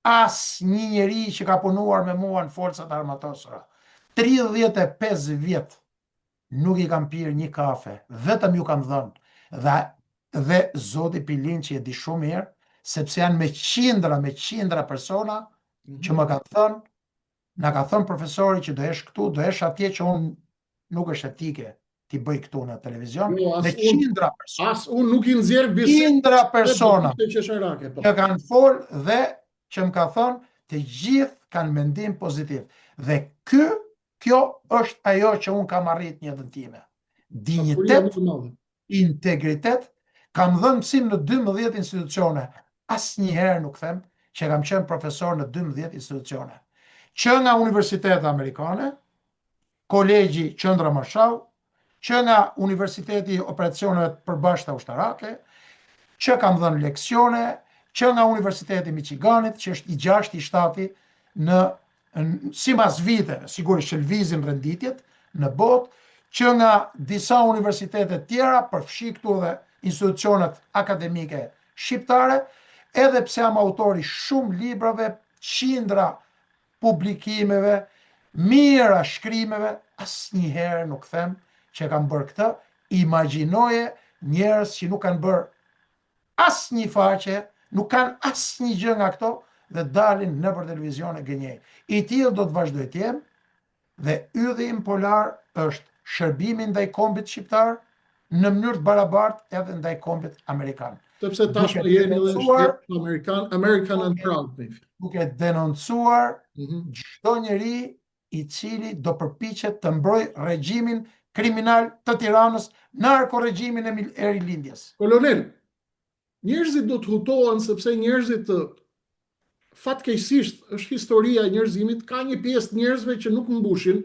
as një njeri që ka punuar me mua në forcat armatosura. 35 vjet nuk i kam pirë një kafe, vetëm ju kam dhënë. Dhe zoti Pilinci e di shumë mirë sepse janë me qindra persona që më kanë thënë, na ka thënë profesori që do jesh këtu, do jesh atje që unë nuk është etike ti bëj këtu në televizion, me qindra persona. As unë nuk I nxjerr bisedë. Qindra persona që kanë folë dhe që më ka thënë të gjithë kanë mendim pozitiv. Dhe kjo është ajo që unë kam arrit një dëntime. Dinjitet, integritet, kam dhënë mësim në 12 institucione. Asnjëherë nuk them që kam qenë profesor në 12 institucione. Që nga Universitetet Amerikane, Kolegji Qendra Marshall, që nga Universiteti Operacioneve të Përbashkëta Ushtarake, që kam dhënë leksione, që nga Universiteti Michiganit, që është I 6 I 7 në sipas viteve, sigurisht që lvizin renditjet në botë, që nga disa universitete tjera, përfshi këtu dhe institucionet akademike shqiptare, edhe pse jam autori shumë librave, qindra publikimeve, mira shkrimeve, asnjëherë nuk them që kam bërë këtë. Imagjinoje njerëz që nuk kanë bërë asnjë faqe, nuk kanë asnjë gjë nga këto dhe dalin nëpër televizion e gënjej. I tillë do të vazhdoj të jem dhe ydhi im polar është shërbimi ndaj kombit shqiptar në mënyrë të barabartë edhe ndaj kombit amerikan. Sepse tashmë jeni edhe American and proud. Duke denoncuar çdo njeri I cili do përpiqet të mbroj regjimin kriminal të Tiranës, narkoregjimin e rilindjes. Kolonel, njerëzit do të hutohen sepse njerëzit fatkeqësisht është historia e njerëzimit, ka një pjesë njerëzve që nuk mbushin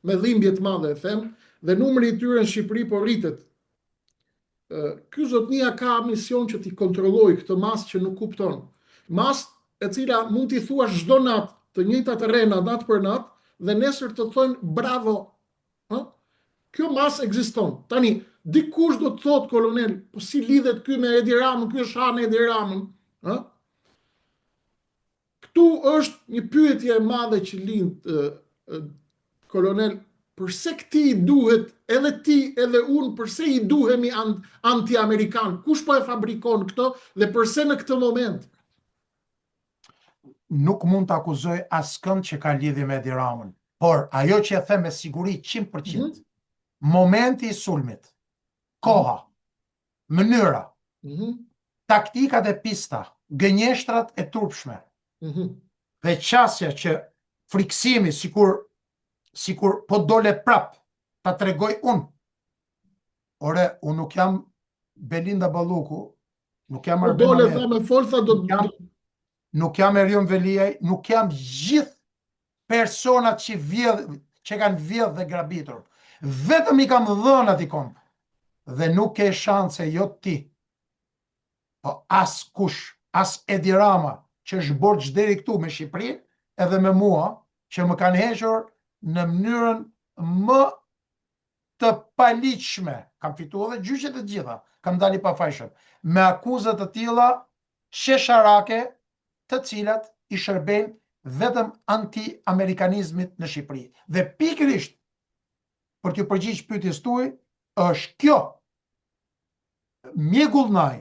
me dhimbje të madhe, e them, dhe numri I tyre në Shqipëri po rritet. Ky zotnia ka mision që t'i kontrollojë këtë masë që nuk kupton. Masë e cila mund t'i thuash çdo natë të njëjtat rrena natë për natë dhe nesër të thonë bravo. Kjo masë ekziston. Tani, dikush do të thotë, kolonel, po si lidhet ky me Edi Ramën, ky është hanë Edi Ramën. Këtu është një pyetje e madhe që lind, kolonel, përse këti I duhet, edhe ti, edhe unë, përse I duhemi anti-amerikan? Kush po e fabrikon këto dhe përse në këtë moment? Nuk mund të akuzoj askënd që ka lidhje me Edi Ramën, por ajo që e them me siguri 100%, momenti I sulmit, koha, mënyra, taktikat e pista, gënjeshtrat e turpshme, dhe qasja që friksimi sikur po dole prap, ta tregoj unë. Ore, unë nuk jam Belinda Balluku, nuk jam Arbena Mehmet, nuk jam Erion Veliaj, nuk jam gjithë personat që kanë vjedhë dhe grabitur. Vetëm I kam dhënë atij komp. Dhe nuk ke shanse jo ti, po as kush, as Edi Rama, që është borxh deri këtu me Shqipërinë, edhe me mua, që më kanë hequr në mënyrën më të paligjshme. Kam fituar edhe gjyqet e gjitha, kam dalë I pafajshëm, me akuzat të tilla shesharake, të cilat I shërbejnë vetëm anti-amerikanizmit në Shqipëri. Dhe pikërisht, për t'ju përgjigj pyetjes tuaj, është kjo mjegullnaj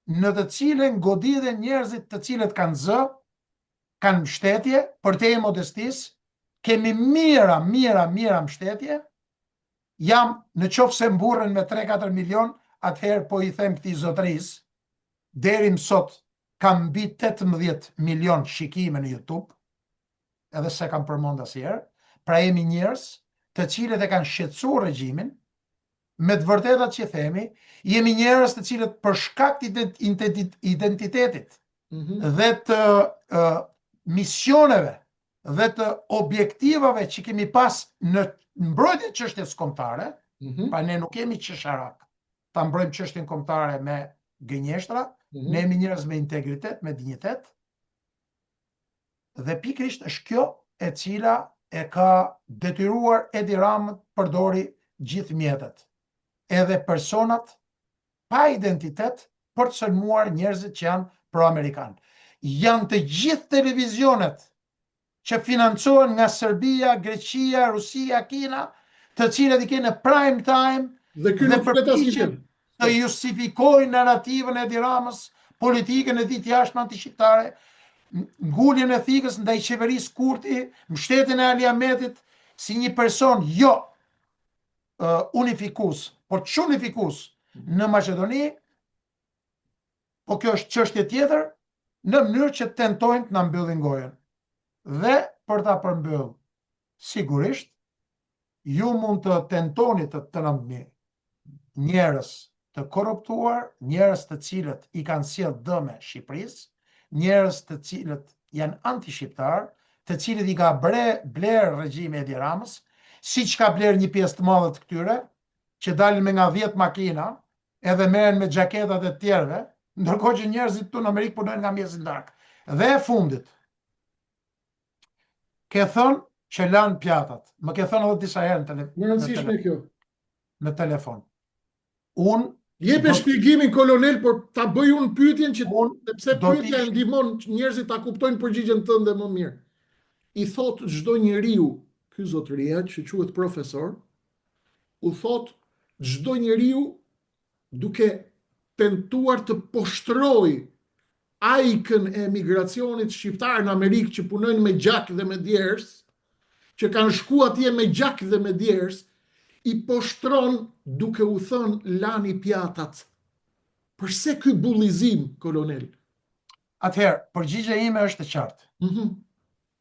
në të cilën goditen njerëzit të cilët kanë zë, kanë mbështetje, për te modestisë, kemi mira mbështetje, jam në qoftë se mburren me 3-4 milion, atëherë po I them këtij zotërisë, deri më sot kam mbi 18 milion shikime në YouTube, edhe se kam përmend asnjëherë, pra jemi njerëz të cilët e kanë shqetësuar regjimin, me të vërtetat që themi, jemi njerëz të cilët për shkak të identitetit dhe të misioneve dhe të objektivave që kemi pas në mbrojtjen e çështjes kombëtare, pa ne nuk jemi qesharak, ta mbrojmë çështjen kombëtare me gënjeshtra, ne jemi njerëz me integritet, me dinjitet, dhe pikërisht është kjo e cila e ka detyruar Edi Ramën përdori gjithë mjetet, edhe personat pa identitet për të sulmuar njerëzit që janë pro-amerikan. Janë të gjithë televizionet që financohen nga Serbia, Greqia, Rusia, Kina, të cilët I kenë prime time dhe përpiqen të justifikojnë narrativën e Edi Ramës politikën e ditë jashtme antishqiptare, nguljen e thikës ndaj qeverisë Kurti, mbështetjen e Ali Ahmetit si një person jo unifikus, por çunifikus në Maqedoni, po kjo është çështje tjetër, në mënyrë që tentojnë të na mbyllin gojën. Dhe për ta përmbyll, sigurisht, ju mund të tentoni të na njerëz të korruptuar, njerëz të cilët i kanë sjellë dëme Shqipërisë, njerëz të cilët janë antishqiptar, të cilët i ka bler regjimi Edi Ramës, siç ka bler një pjesë të madhe të këtyre, që dalin me nga 10 makina, edhe merren me xhaketat e tjerëve, ndërkohë që njerëzit këtu në Amerikë punojnë nga mjesi larg. Dhe e fundit, ke thënë që lanë pjatat. Më ke thënë edhe disa herë Më rëndësishme kjo. Në telefon. Unë Jepe shpjegimin kolonel, por ta bëj unë pyetjen që sepse pyetja e ndihmon njerëzit ta kuptojnë përgjigjen tënde më mirë. I thot çdo njeriu, ky zotëria që quhet profesor, u thot çdo njeriu duke tentuar të poshtroj ajkën e emigracionit shqiptar në Amerikë që punojnë me gjak dhe me djers, që kanë shku atje me gjak dhe me djers, i poshtron duke u thënë lani pjatat. Përse ky bullizim, kolonel? Atëherë, përgjigja ime është e qartë.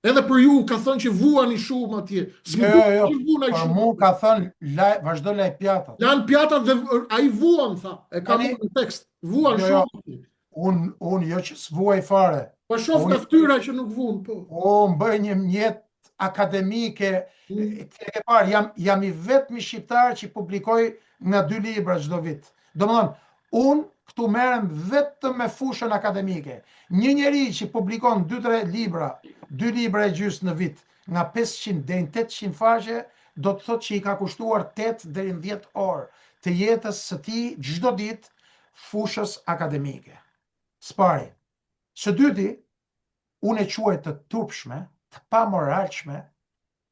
Edhe për ju ka thënë që vuani shumë atje. Jo, për mu ka thënë vazhdo laj pjatat. Lan pjatat dhe ai vuan, tha. E ka në tekst. Vuan shumë. Unë jo që s'vuaj fare. Po shoh nga fytyra që nuk vuan, po. Unë bëj një mjet akademike, ke parë, jam i vetmi shqiptar që publikoj nga 2 libra çdo vit. Domethënë, unë këtu merrem vetëm me fushën akademike. Një njeri që publikon 2-3 libra, 2 libra e gjys në vit, nga 500 deri në 800 faqe, do të thotë që i ka kushtuar 8 deri në 10 orë të jetës së tij çdo ditë fushës akademike. Spari. Së dyti, unë e quaj të turpshme, të pamoralshme,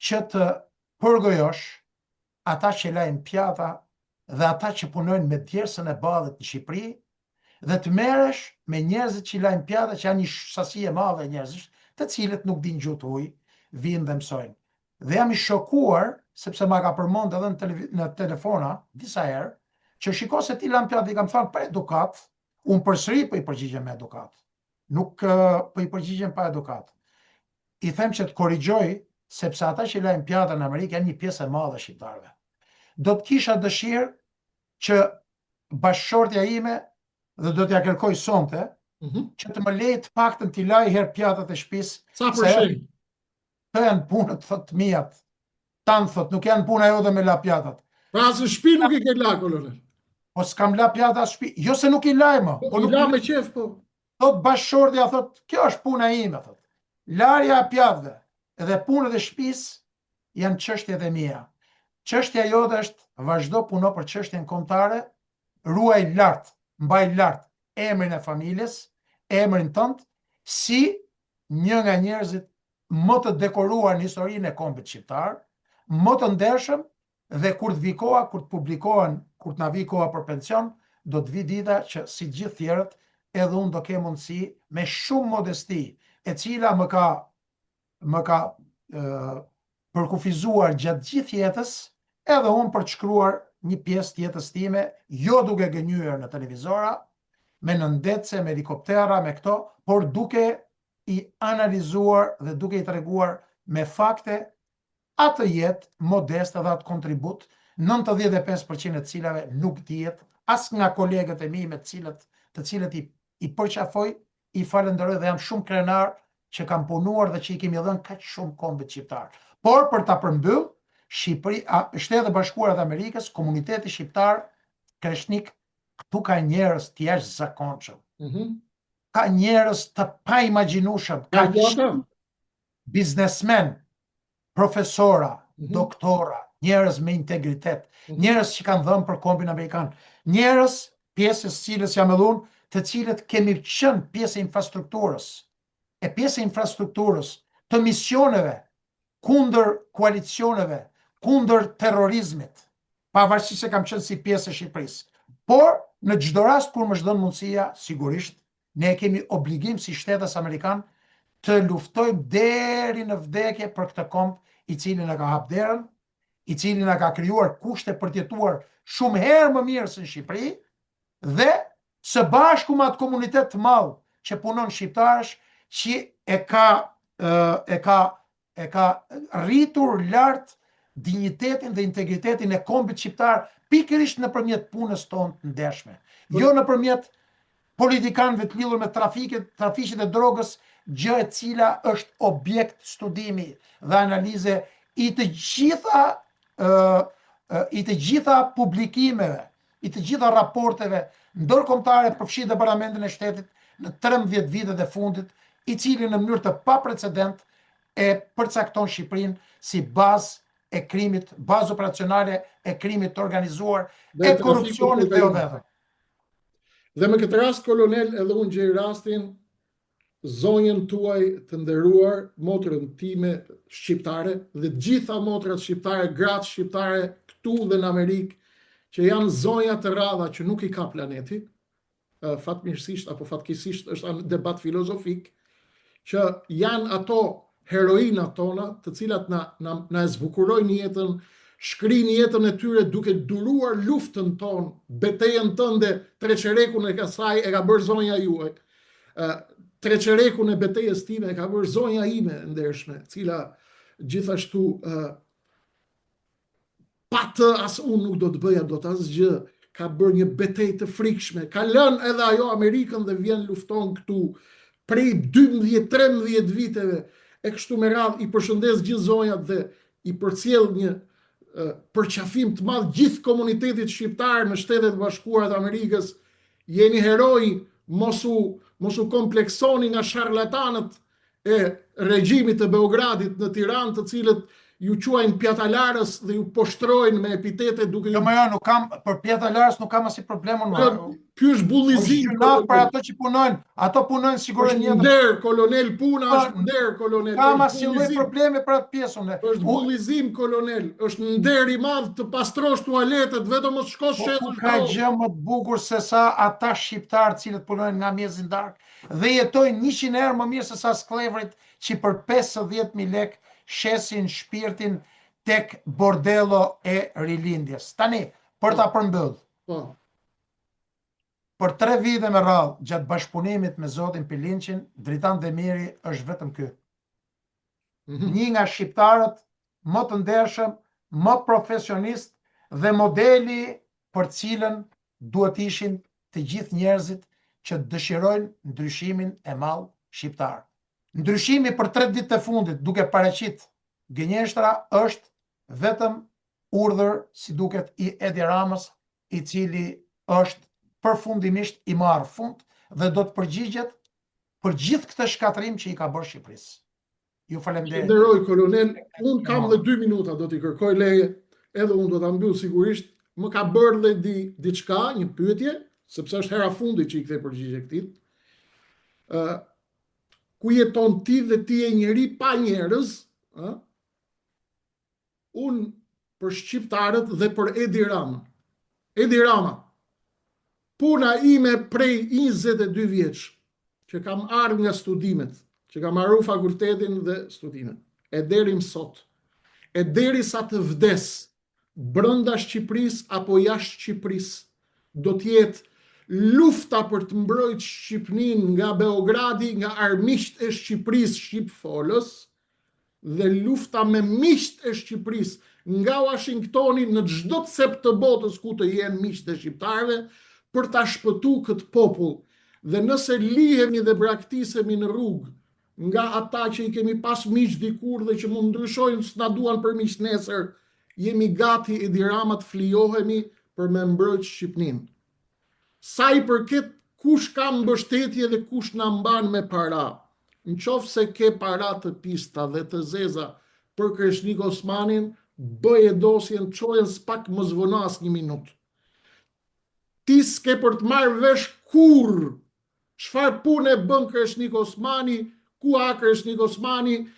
që të përgojosh ata që lajnë pjata dhe ata që punojnë me djersën e ballit në Shqipëri, dhe të merresh me njerëzit që lajnë pjata, që janë një sasi e madhe njerëzish, të cilët nuk dinë gjuhë ujë, vinë dhe mësojnë. Dhe jam i shokuar, sepse ma ka përmend edhe në telefona disa herë, që shiko se ti lan pjatë, i kam thënë pa edukat, unë përsëri po i përgjigjem me edukat. Nuk po i përgjigjem pa edukat. I them që të korrigjoj, sepse ata që lajnë pjata në Amerikë janë një pjesë e madhe shqiptarëve. Do të kisha dëshirë që bashkëshortja ime, dhe do t'ja kërkoj sonte, që të më lejë të paktën t'i laj herë pjatat e shtëpisë. Sa përshem? Të janë punët, thot mijat. Tanë thot, nuk janë puna jote me la pjatat. Pra se shtëpi nuk i ke la, kolonel. Po s'kam la pjata shtëpi. Jo se nuk i laj më. Po i la me qef, po. Thot bashkëshortja, thot, kjo është puna ime, thot. Larja e pjatëve edhe punët e shtëpisë janë çështjet e mia. Çështja jote është vazhdo puno për çështjen kombëtare, ruaj lart, mbaj lart emrin e familjes, emrin tënd, si një nga njerëzit më të dekoruar në historinë e kombit shqiptar, më të ndershëm, dhe kur të vi koha, kur të publikohen, kur të na vi koha për pension, do të vi dita që si gjithë tjerët, edhe unë do ke mundësi me shumë modesti, e cila më ka përkufizuar gjatë gjithë jetës, edhe unë për të shkruar një pjesë të jetës time, jo duke gënjur në televizora, me nëndetse, me helikoptera, me këto, por duke i analizuar dhe duke i treguar me fakte atë jetë modeste dhe atë kontribut, 95% e cilave nuk dihet as nga kolegët e mi me të cilët i përqafoj, i falenderoj dhe jam shumë krenar që kam punuar dhe që i kemi dhënë kaq shumë kombit shqiptar. Por për ta përmbyll, Shtetet e Bashkuara të Amerikës, komuniteti shqiptar kreshnik, këtu ka njerëz të jashtëzakonshëm. Ka njerëz të paimagjinueshëm, ka biznesmen, profesora, doktora, njerëz me integritet, njerëz që kanë dhënë për kombin amerikan, njerëz pjesës cilës jam edhe unë, të cilët kemi qenë pjesë e infrastrukturës, të misioneve, kundër koalicioneve, kundër terrorizmit, pavarësisht se kam qenë si pjesë e Shqipërisë. Por, në çdo rast kur më është dhënë mundësia, sigurisht, ne kemi obligim si shtetas Amerikan të luftojmë deri në vdekje për këtë komp i cili na ka hap derën, i cili na ka krijuar kushte për të jetuar shumë herë më mirë se në Shqipëri, dhe së bashku me atë komunitet të madh që punon shqiptarësh, që e ka rritur lart dinjitetin dhe integritetin e kombit shqiptar pikërisht nëpërmjet punës tonë të ndershme, jo nëpërmjet politikanëve të lidhur me trafiqet e drogës, gjë e cila është objekt studimi dhe analize i të gjitha publikimeve, i të gjitha raporteve ndërkombëtare përfshi dhe Parlamentin e Shtetit në 13 vitet e fundit, i cili në mënyrë të paprecedent e përcakton Shqipërinë si bazë e krimit, bazë operacionale e krimit të organizuar, e korrupsionit dhe jo vetëm. Dhe me këtë rast, kolonel, edhe unë gjej rastin, zonjën tuaj të nderuar, motrën time shqiptare, dhe gjitha motrat shqiptare, gratë shqiptare, këtu dhe në Amerikë, që janë zonja të radha që nuk i ka planeti, fatmirësisht apo fatkeqësisht është debat filozofik, që janë ato heroina tona, të cilat na zbukurojnë jetën, shkrijnë jetën e tyre duke duruar luftën tonë, betejën tënde, treqerekun e kësaj e ka bërë zonja juaj. Treqerekun e betejës time e ka bërë zonja ime e ndershme, cila gjithashtu pa të as unë nuk do të bëja dot asgjë, ka bërë një betejë të frikshme, ka lënë edhe ajo Amerikën dhe vjen lufton këtu prej 12-13 viteve e kështu me radhë. I përshëndes gjithë zonjat dhe i përcjell një përqafim të madh gjithë komunitetit shqiptar në Shtetet Bashkuara të Amerikës. Jeni heroi, mos u kompleksoni nga sharlatanët e regjimit të Beogradit në Tiranë, të cilët ju quajnë pjatalarës dhe ju poshtrojnë me epitete duke ju... nuk kam, për pjatalarës nuk kam asnjë problem unë. Ky është bullizim. Për ato që punojnë, ato punojnë sigurisht një nder, kolonel, puna është nder, kolonel. Kam asnjë probleme për atë pjesën. Është bullizim, kolonel, është nder i madh të pastrosh tualetet, vetëm mos shkosh shesësh. Ka gjë më të bukur se sa ata shqiptarë cilët punojnë nga mjezi darkë dhe jetojnë 100 herë më mirë se sa sklevrit që për 50.000 lekë shesin shpirtin tek bordello e rilindjes. Tani, për ta përmbyll. Për 3 vite me radhë, gjatë bashkëpunimit me zotin Pilinçin, Dritan Demiri është vetëm ky. Një nga shqiptarët më të ndershëm, më profesionist dhe modeli për cilën duhet ishin të gjithë njerëzit që dëshirojnë ndryshimin e madh shqiptar. Ndryshimi për 3 ditë të fundit, duke paraqit gënjeshtra, është vetëm urdhër, si duket, i Edi Ramës, i cili është përfundimisht i marrë fund dhe do të përgjigjet për gjithë këtë shkatrim që i ka bërë Shqipërisë. Ju falenderoj. Nderoj, kolonel, unë kam dhe 2 minuta, do t'i kërkoj leje, edhe unë do t'a mbyll sigurisht. Më ka bërë dhe diçka, një pyetje, sepse është hera fundi që i kthe përgjigje këtij. Ku jeton ti dhe ti e njeri pa njerëz, unë për shqiptarët dhe për Edi Rama. Edi Rama, puna ime prej 22 vjeç, që kam ardhur nga studimet, që kam marrë fakultetin dhe studimet, e deri sot, e deri sa të vdes, brenda Shqipërisë apo jashtë Shqipërisë, do të jetë lufta për të mbrojtur Shqipërinë nga Beogradi, nga armiqtë e Shqipërisë shqipfolës, dhe lufta me miqtë e Shqipërisë nga Washingtoni në çdo cep të botës ku të jenë miqtë e shqiptarëve, për ta shpëtuar këtë popull. Dhe nëse lihemi dhe braktisemi në rrugë nga ata që i kemi pas miq dikur dhe që mund ndryshojnë s'na duan për miq nesër, jemi gati Edi Rama të flijohemi për me mbrojtë Shqipërinë. Sa i përket kush ka mbështetje dhe kush na mban me para, nëse ke para të pista dhe të zeza për Kreshnik Osmanin, bëje dosjen, çojen s'pak mos vono as 1 minutë. Ti s'ke për të marrë vesh kurrë çfarë punë bën Kreshnik Osmani, ku ha Kreshnik Osmani,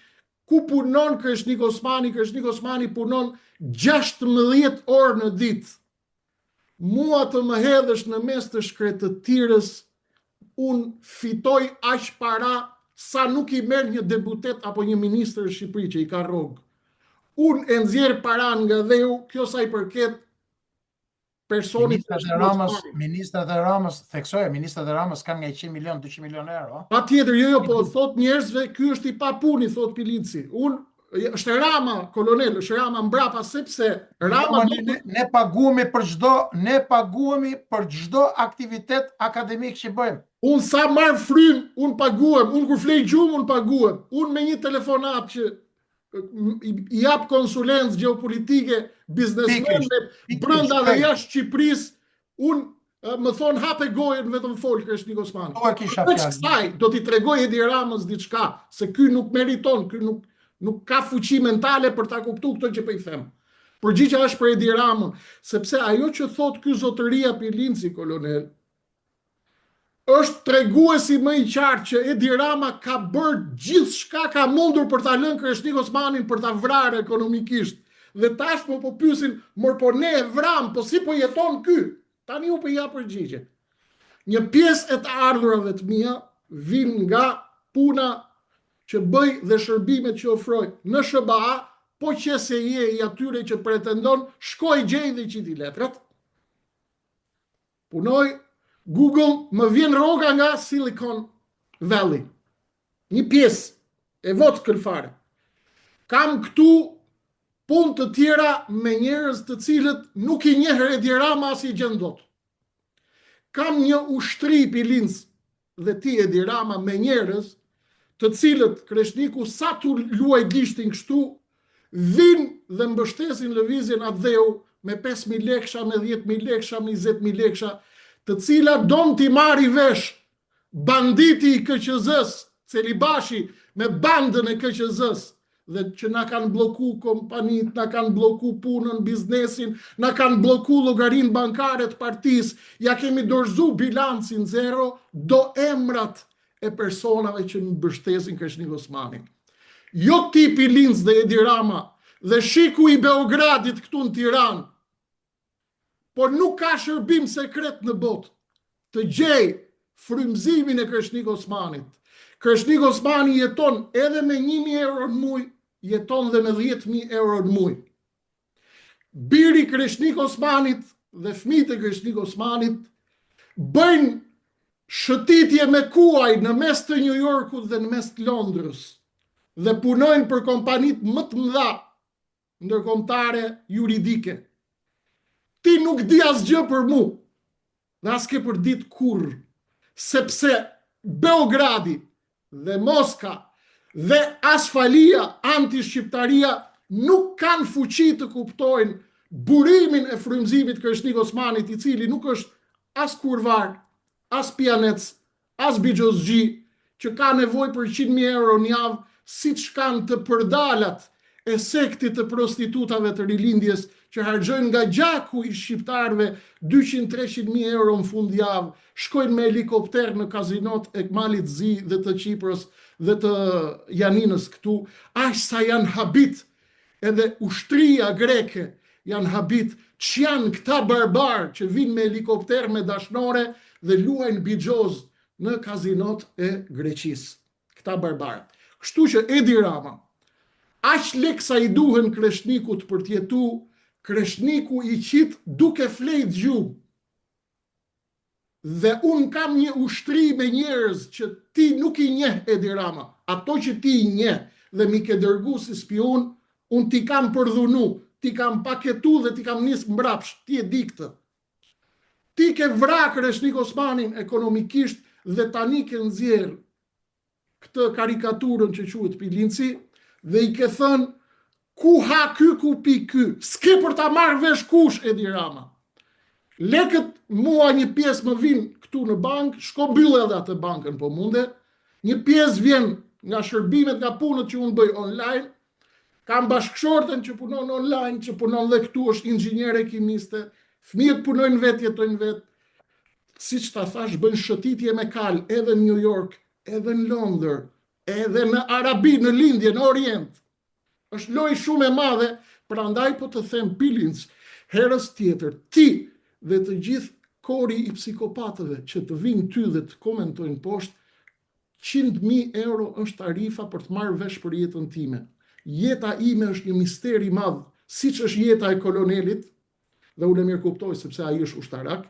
ku punon Kreshnik Osmani. Kreshnik Osmani punon 16 orë në ditë. Mua të më hedhësh në mes të shkretëtirës, unë fitoj aq para sa nuk i merr një deputet apo një ministër në Shqipëri që i ka rrogë. Unë e nxjerr paran nga dheu, kjo sa i përket personit Ministrat e Ramës, theksoje, ministrat e Ramës kanë nga 100 milion, 200 milion euro. Patjetër, po thot njerëzve, ky është i papuni, thot Pilinci. Është Rama, kolonel, është Rama mbrapa, sepse Rama ne paguemi për çdo aktivitet akademik që bëjmë. Unë sa marr frym, unë paguem, unë kur flej gjumë, unë paguem. Unë me një telefonat që i jap konsulencë gjeopolitike biznesmenëve brenda dhe jashtë Shqipërisë, unë më thon hape gojën vetëm fol Kreshnik Osmani. Do t'i tregoj Edi Ramës diçka, se ky nuk meriton, ky nuk ka fuqi mentale për ta kuptuar këto që po i them. Përgjigja është për Edi Ramën, sepse ajo që thot ky zotëria Pilinci, kolonel, është treguesi më i qartë që Edi Rama ka bërë gjithçka ka mundur për ta lënë Kreshnik Osmanin për ta vrarë ekonomikisht. Dhe tashmë po pyesin, po ne e vram, po si po jeton ky? Tani u po ja përgjigje. Një pjesë e të ardhurave të mia vijnë nga puna që bëj dhe shërbimet që ofroj në SBA, po që se je i atyre që pretendon, shkoj gjej dhe qiti letrat. Punoj Google, më vjen rroga nga Silicon Valley. Një pjesë e votë këlfare. Kam këtu punë të tjera me njerëz të cilët nuk i njeh Edi Rama as i gjen dot. Kam një ushtri Pilinc dhe ti Edi Rama me njerëz të cilët Kreshniku sa tu luaj gishtin kështu, vinë dhe mbështesin lëvizjen atë dheu me 5.000 leksha, me 10.000 leksha, me 20.000 leksha, të cilat don t'i marri vesh banditi i KQZ-s, Celibashi, me bandën e KQZ-s, dhe që na kanë bloku kompanit, na kanë bloku punën, biznesin, na kanë bloku llogarinë bankare të partisë, ja kemi dorëzu bilancin zero, do emrat e personave që në mbështesin Kreshnik Osmanin. Jo ti Pilinc dhe Edi Rama dhe shiku i Beogradit këtu në Tiranë, por nuk ka shërbim sekret në botë të gjej frymëzimin e Kreshnik Osmanit. Kreshnik Osmani jeton edhe me 1.000 euro në muj, jeton dhe me 10.000 euro në muj. Biri Kreshnik Osmanit dhe fëmijët e Kreshnik Osmanit bëjnë shëtitje me kuaj në mes të New Yorkut dhe në mes të Londrës dhe punojnë për kompanit më të mëdha ndërkombëtare juridike. Ti nuk di asgjë për mu, dhe as ke për ditë kurrë, sepse Beogradi dhe Moska dhe asfalia, anti-shqiptaria nuk kanë fuqi të kuptojnë burimin e frymëzimit Kreshnik Osmanit, i cili nuk është as kurvar, as pianec, as bigjozgji, që ka nevojë për 100.000 euro në javë, siç kanë të përdalat e sektit të prostitutave të rilindjes që harxojnë nga gjaku i shqiptarëve 200-300.000 euro në fund javë, shkojnë me helikopter në kazinot e Malit Zi dhe të Qiprës dhe të Janinës këtu, aq sa janë habit, edhe ushtria greke janë habit, që janë këta barbar që vinë me helikopter me dashnore dhe luajnë bigjoz në kazinot e Greqisë. Këta barbar. Kështu që Edi Rama, aq leksa i duhen Kreshnikut për t'jetu, Kreshniku i qit duke flejt gjumë. Dhe unë kam një ushtri me njerëz që ti nuk i njeh Edi Rama. Ato që ti i njeh dhe mi ke dërgu si spion, unë ti kam përdhunu, ti kam paketu dhe ti kam nis mbrapsh, ti e di këtë. Ti ke vra Kreshnik Osmanin ekonomikisht dhe tani ke nxjerr këtë karikaturën që quhet Pilinci dhe i ke thënë ku ha ky, ku pi ky. S'ke për ta marrë vesh kush Edi Rama. Lekët mua një pjesë më vinë këtu në bankë, shko mbyll edhe atë bankën po munde. Një pjesë vjen nga shërbimet, nga punët që unë bëj online. Kam bashkëshorten që punon online, që punon dhe këtu, është inxhiniere kimiste. Fëmijët punojnë vetë, jetojnë vetë. Siç ta thash, bëjnë shëtitje me kal edhe në New York, edhe në Londër, edhe në Arabi, në lindje, në Orient. Është lojë shumë e madhe, prandaj po të them Pilinc, herës tjetër, ti dhe të gjithë kori i psikopatëve që të vinë ty dhe të komentojnë poshtë, 100.000 euro është tarifa për të marrë vesh për jetën time. Jeta ime është një mister i madh, siç është jeta e kolonelit, dhe unë e mirë kuptoj sepse ai është ushtarak,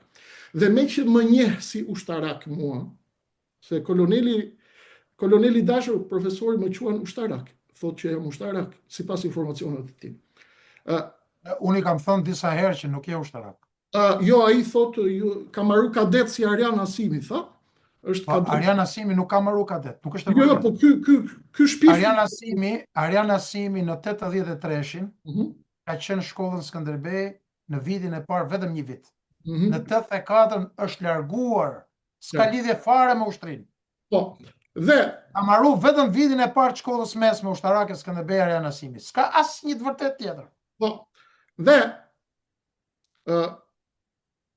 dhe me që më njeh si ushtarak mua, se koloneli dashur, profesori më quan ushtarak, thotë që jam ushtarak, sipas informacioneve të tij. Unë i kam thënë disa herë që nuk je ushtarak. Jo, ai thotë, ka marrë kadet si Arjan Asimi, tha. Arjan Asimi nuk ka marrë kadet, nuk është e vërtetë. Jo, po ky shpif. Arjan Asimi në 83-shin ka qenë shkollën Skënderbej në vitin e parë vetëm një vit. Në 84 është larguar, s'ka lidhje fare me ushtrinë. Po, dhe ka marrë vetëm vitin e parë shkollës mesme ushtarake Skënderbej Arjan Asimi. S'ka asnjë të vërtetë tjetër. Po, dhe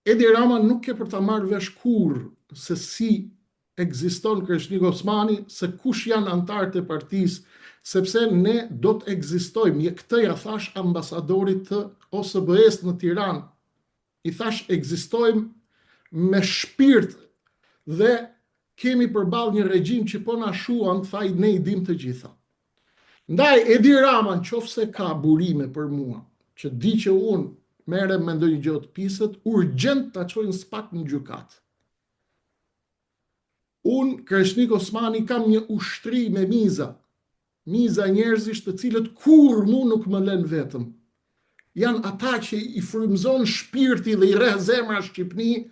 Edi Rama nuk ke për ta marrë vesh kurrë se si ekziston Kreshnik Osmani, se kush janë antarët e partisë, sepse ne do të ekzistojmë. Këtë ja thash ambasadorit të OSBE-s në Tiranë. I thash ekzistojmë me shpirt dhe kemi përballë një regjim që po na shuan, thaj ne i dim të gjitha. Ndaj Edi Rama nëse ka burime për mua, që di që unë merrem me ndonjë gjë të pisët, urgjent ta çojnë spak në gjykat. Unë, Kreshnik Osmani, kam një ushtri me miza njerëzish të cilët kur mu nuk më lën vetëm. Janë ata që i frymëzon shpirti dhe i rreh zemra Shqipni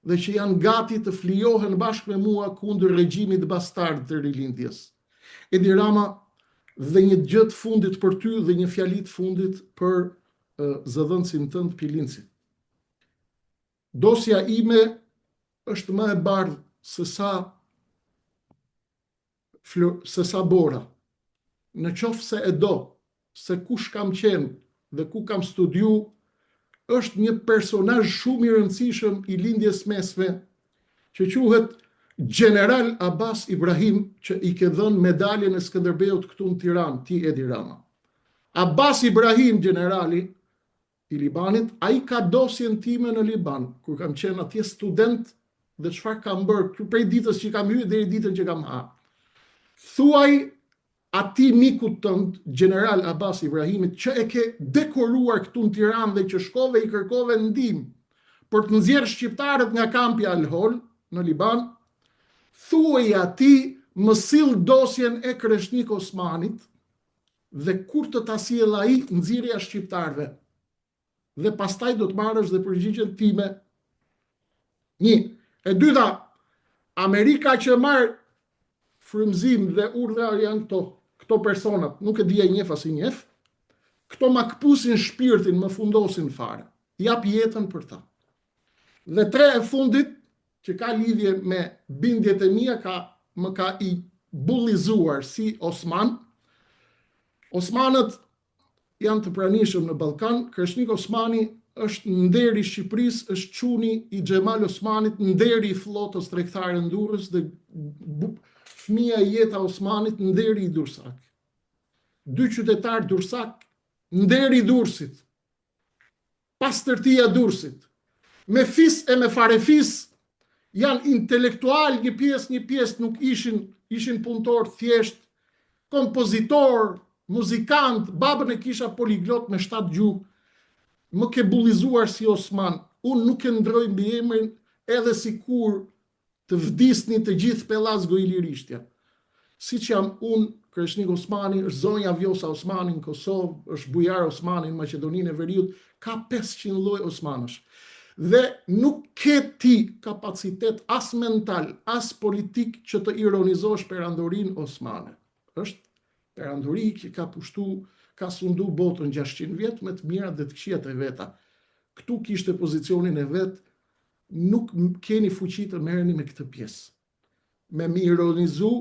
dhe që janë gati të flijohen bashkë me mua kundër regjimit bastard të rilindjes. Edi Rama, dhe një gjë të fundit për ty dhe një fjali të fundit për zëdhënësin tënd Pilinci. Dosja ime është më e bardhë se sa bora. Në qoftë se e do, se kush kam qenë dhe ku kam studiu, është një personazh shumë i rëndësishëm i lindjes mesme, që quhet General Abbas Ibrahim, që i ke dhënë medaljen e Skënderbeut këtu në Tiranë, ti Edi Rama. Abbas Ibrahim, generali i Libanit, ai ka dosjen time në Liban, kur kam qenë atje student dhe çfarë kam bërë prej ditës që kam hyrë deri ditën që kam ha. Thuaj ati mikut tënd, General Abbas Ibrahimit, që e ke dekoruar këtu në Tiranë dhe që shkove i kërkove ndihmë për të nxjerrë shqiptarët nga kampi Al-Hol në Liban, thuaj ati më sill dosjen e Kreshnik Osmanit dhe kur të ta sjell ai nxjerrja shqiptarëve. Dhe pastaj do të marrësh dhe përgjigjen time. Një. E dyta, Amerika që marr frymëzim dhe urdhra janë këto personat, nuk e di e njeh as i njeh. Këto ma këpusin shpirtin, më fundosin fare. Jap jetën për ta. Dhe tre e fundit, që ka lidhje me bindjet e mia, më ka i bullizuar si Osman. Osmanët janë të pranishëm në Ballkan. Kreshnik Osmani është nderi i Shqipërisë, është çuni i Xhemal Osmanit, nderi i flotës tregtare në Durrës dhe fëmia e Jeta Osmanit, nderi i Durrësak. 2 qytetar Durrësak, nderi i Durrësit. Pastërtia Durrësit. Me fis e me farefis janë intelektual, një pjesë nuk ishin punëtor thjesht, kompozitor, muzikant, babën e kisha poliglot me 7 gjuhë. Më ke bullizuar si Osman. Unë nuk e ndroj mbi emrin edhe sikur të vdisni të gjithë Pellazgo Ilirishtja. Siç jam unë, Kreshnik Osmani, është zonja Vjosa Osmani në Kosovë, është bujar Osmani në Maqedoninë e Veriut, ka 500 lloj Osmanësh. Dhe nuk ke ti kapacitet as mental, as politik që të ironizosh perandorin Osmane. Është perandori që ka sundu botën 600 vjet me të mirat dhe të këqijat e veta. Këtu kishte pozicionin e vet, nuk keni fuqi të merreni me këtë pjesë. Me më ironizu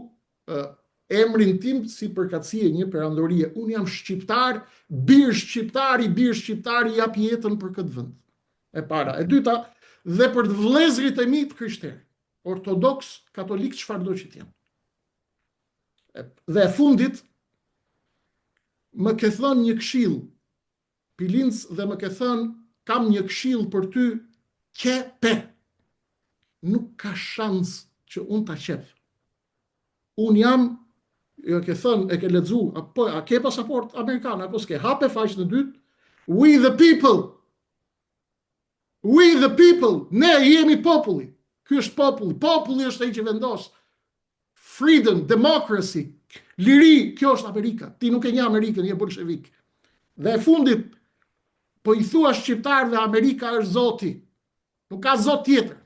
emrin tim si përkatësie një perandorie. Unë jam shqiptar, bir shqiptari jap jetën për këtë vend. E para. E dyta, dhe për të vëllezërit e mi të krishterë, ortodoks, katolik, çfarëdo që t'janë. Dhe e fundit, më ke thënë një këshill, Pilinc, dhe më ke thënë kam një këshill për ty Kepe. Nuk ka shans që unë ta qep. Unë jam, jo ke thënë, e ke lexu, apo a ke pasaport amerikan, apo s'ke, hape faqen e dytë, we the people. We the people, ne jemi populli. Ky është populli. Populli është ai që vendos. Freedom, democracy, liri, kjo është Amerika. Ti nuk e një Amerikën, je bolshevik. Dhe e fundit, po i thua shqiptarëve Amerika është zoti. Nuk ka zot tjetër.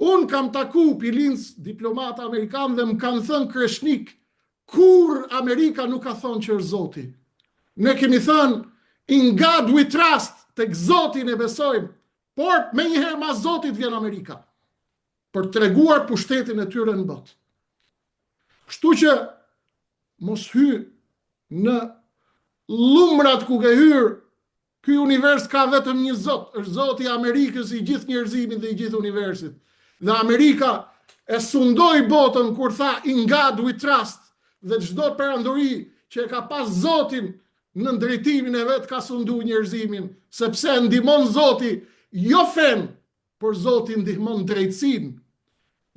Unë kam taku pilinc diplomat amerikan dhe më kanë thënë Kreshnik, kur Amerika nuk ka thonë që është zoti. Ne kemi thënë, in God we trust, tek zotin e besojmë, por me njëherë mas zotit vjen Amerika, për të treguar pushtetin e tyre në botë. Kështu që mos hy në lumrat ku ke hyrë, ky univers ka vetëm një zot, është zoti i Amerikës, i gjithë njerëzimit dhe i gjithë universit. Dhe Amerika e sundoi botën kur tha in God we trust, dhe çdo perandori që e ka pas zotin në drejtimin e vet ka sundu njerëzimin, sepse ndihmon Zoti jo fen, por Zoti ndihmon drejtësinë.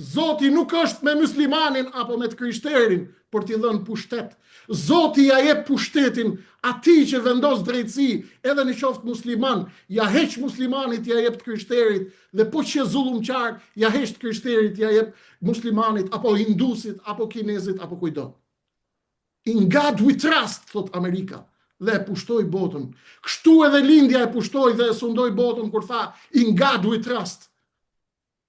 Zoti nuk është me muslimanin apo me të krishterin për t'i dhënë pushtet. Zoti ja jep pushtetin atij që vendos drejtësi, edhe në qoftë musliman, ja heq muslimanit, ja jep të krishterit, dhe po që zullumqar, ja heq të krishterit, ja jep muslimanit, apo hindusit, apo kinezit, apo kujdo. In God we trust, thot Amerika, dhe e pushtoi botën. Kështu edhe lindja e pushtoi dhe e sundoi botën kur tha in God we trust.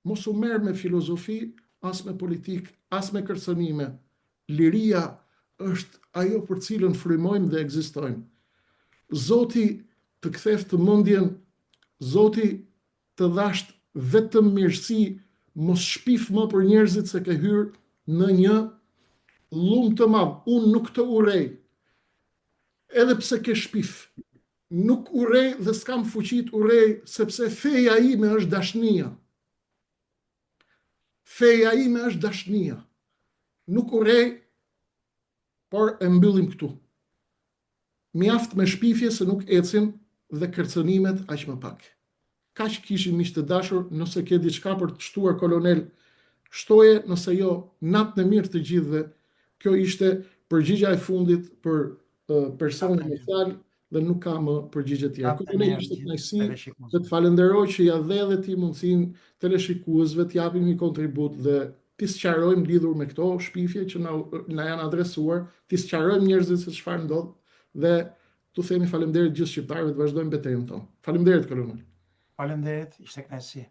Mos u merr me filozofi, as me politik, as me kërcënime. Liria është ajo për cilën frymojmë dhe ekzistojmë. Zoti të ktheft të mendjen, Zoti të dhasht vetëm mirësi, mos shpif më për njerëzit se ke hyrë në një lum të madh. Unë nuk të urej, edhe pse ke shpif. Nuk urej dhe s'kam fuqi të urej, sepse feja ime është dashnia. Feja ime është dashnia. Nuk urej, por e mbyllim këtu. Mjaft me shpifje se nuk ecin dhe kërcënimet aq më pak. Kaq kishim miq të dashur, nëse ke diçka për të shtuar kolonel, shtoje, nëse jo, natën e mirë të gjithëve. Kjo ishte përgjigja e fundit për personin me fjalë dhe nuk ka më përgjigje tjera. Kolonel, ishte kënaqësi dhe të falenderoj që ja dhe dhe ti mundësinë teleshikuesve të japim një kontribut dhe ti sqarojmë lidhur me këto shpifje që na janë adresuar, ti sqarojmë njerëzit se çfarë ndodh dhe tu themi faleminderit gjithë shqiptarëve të vazhdojmë betejën tonë. Faleminderit kolonel. Faleminderit, ishte kënaqësi.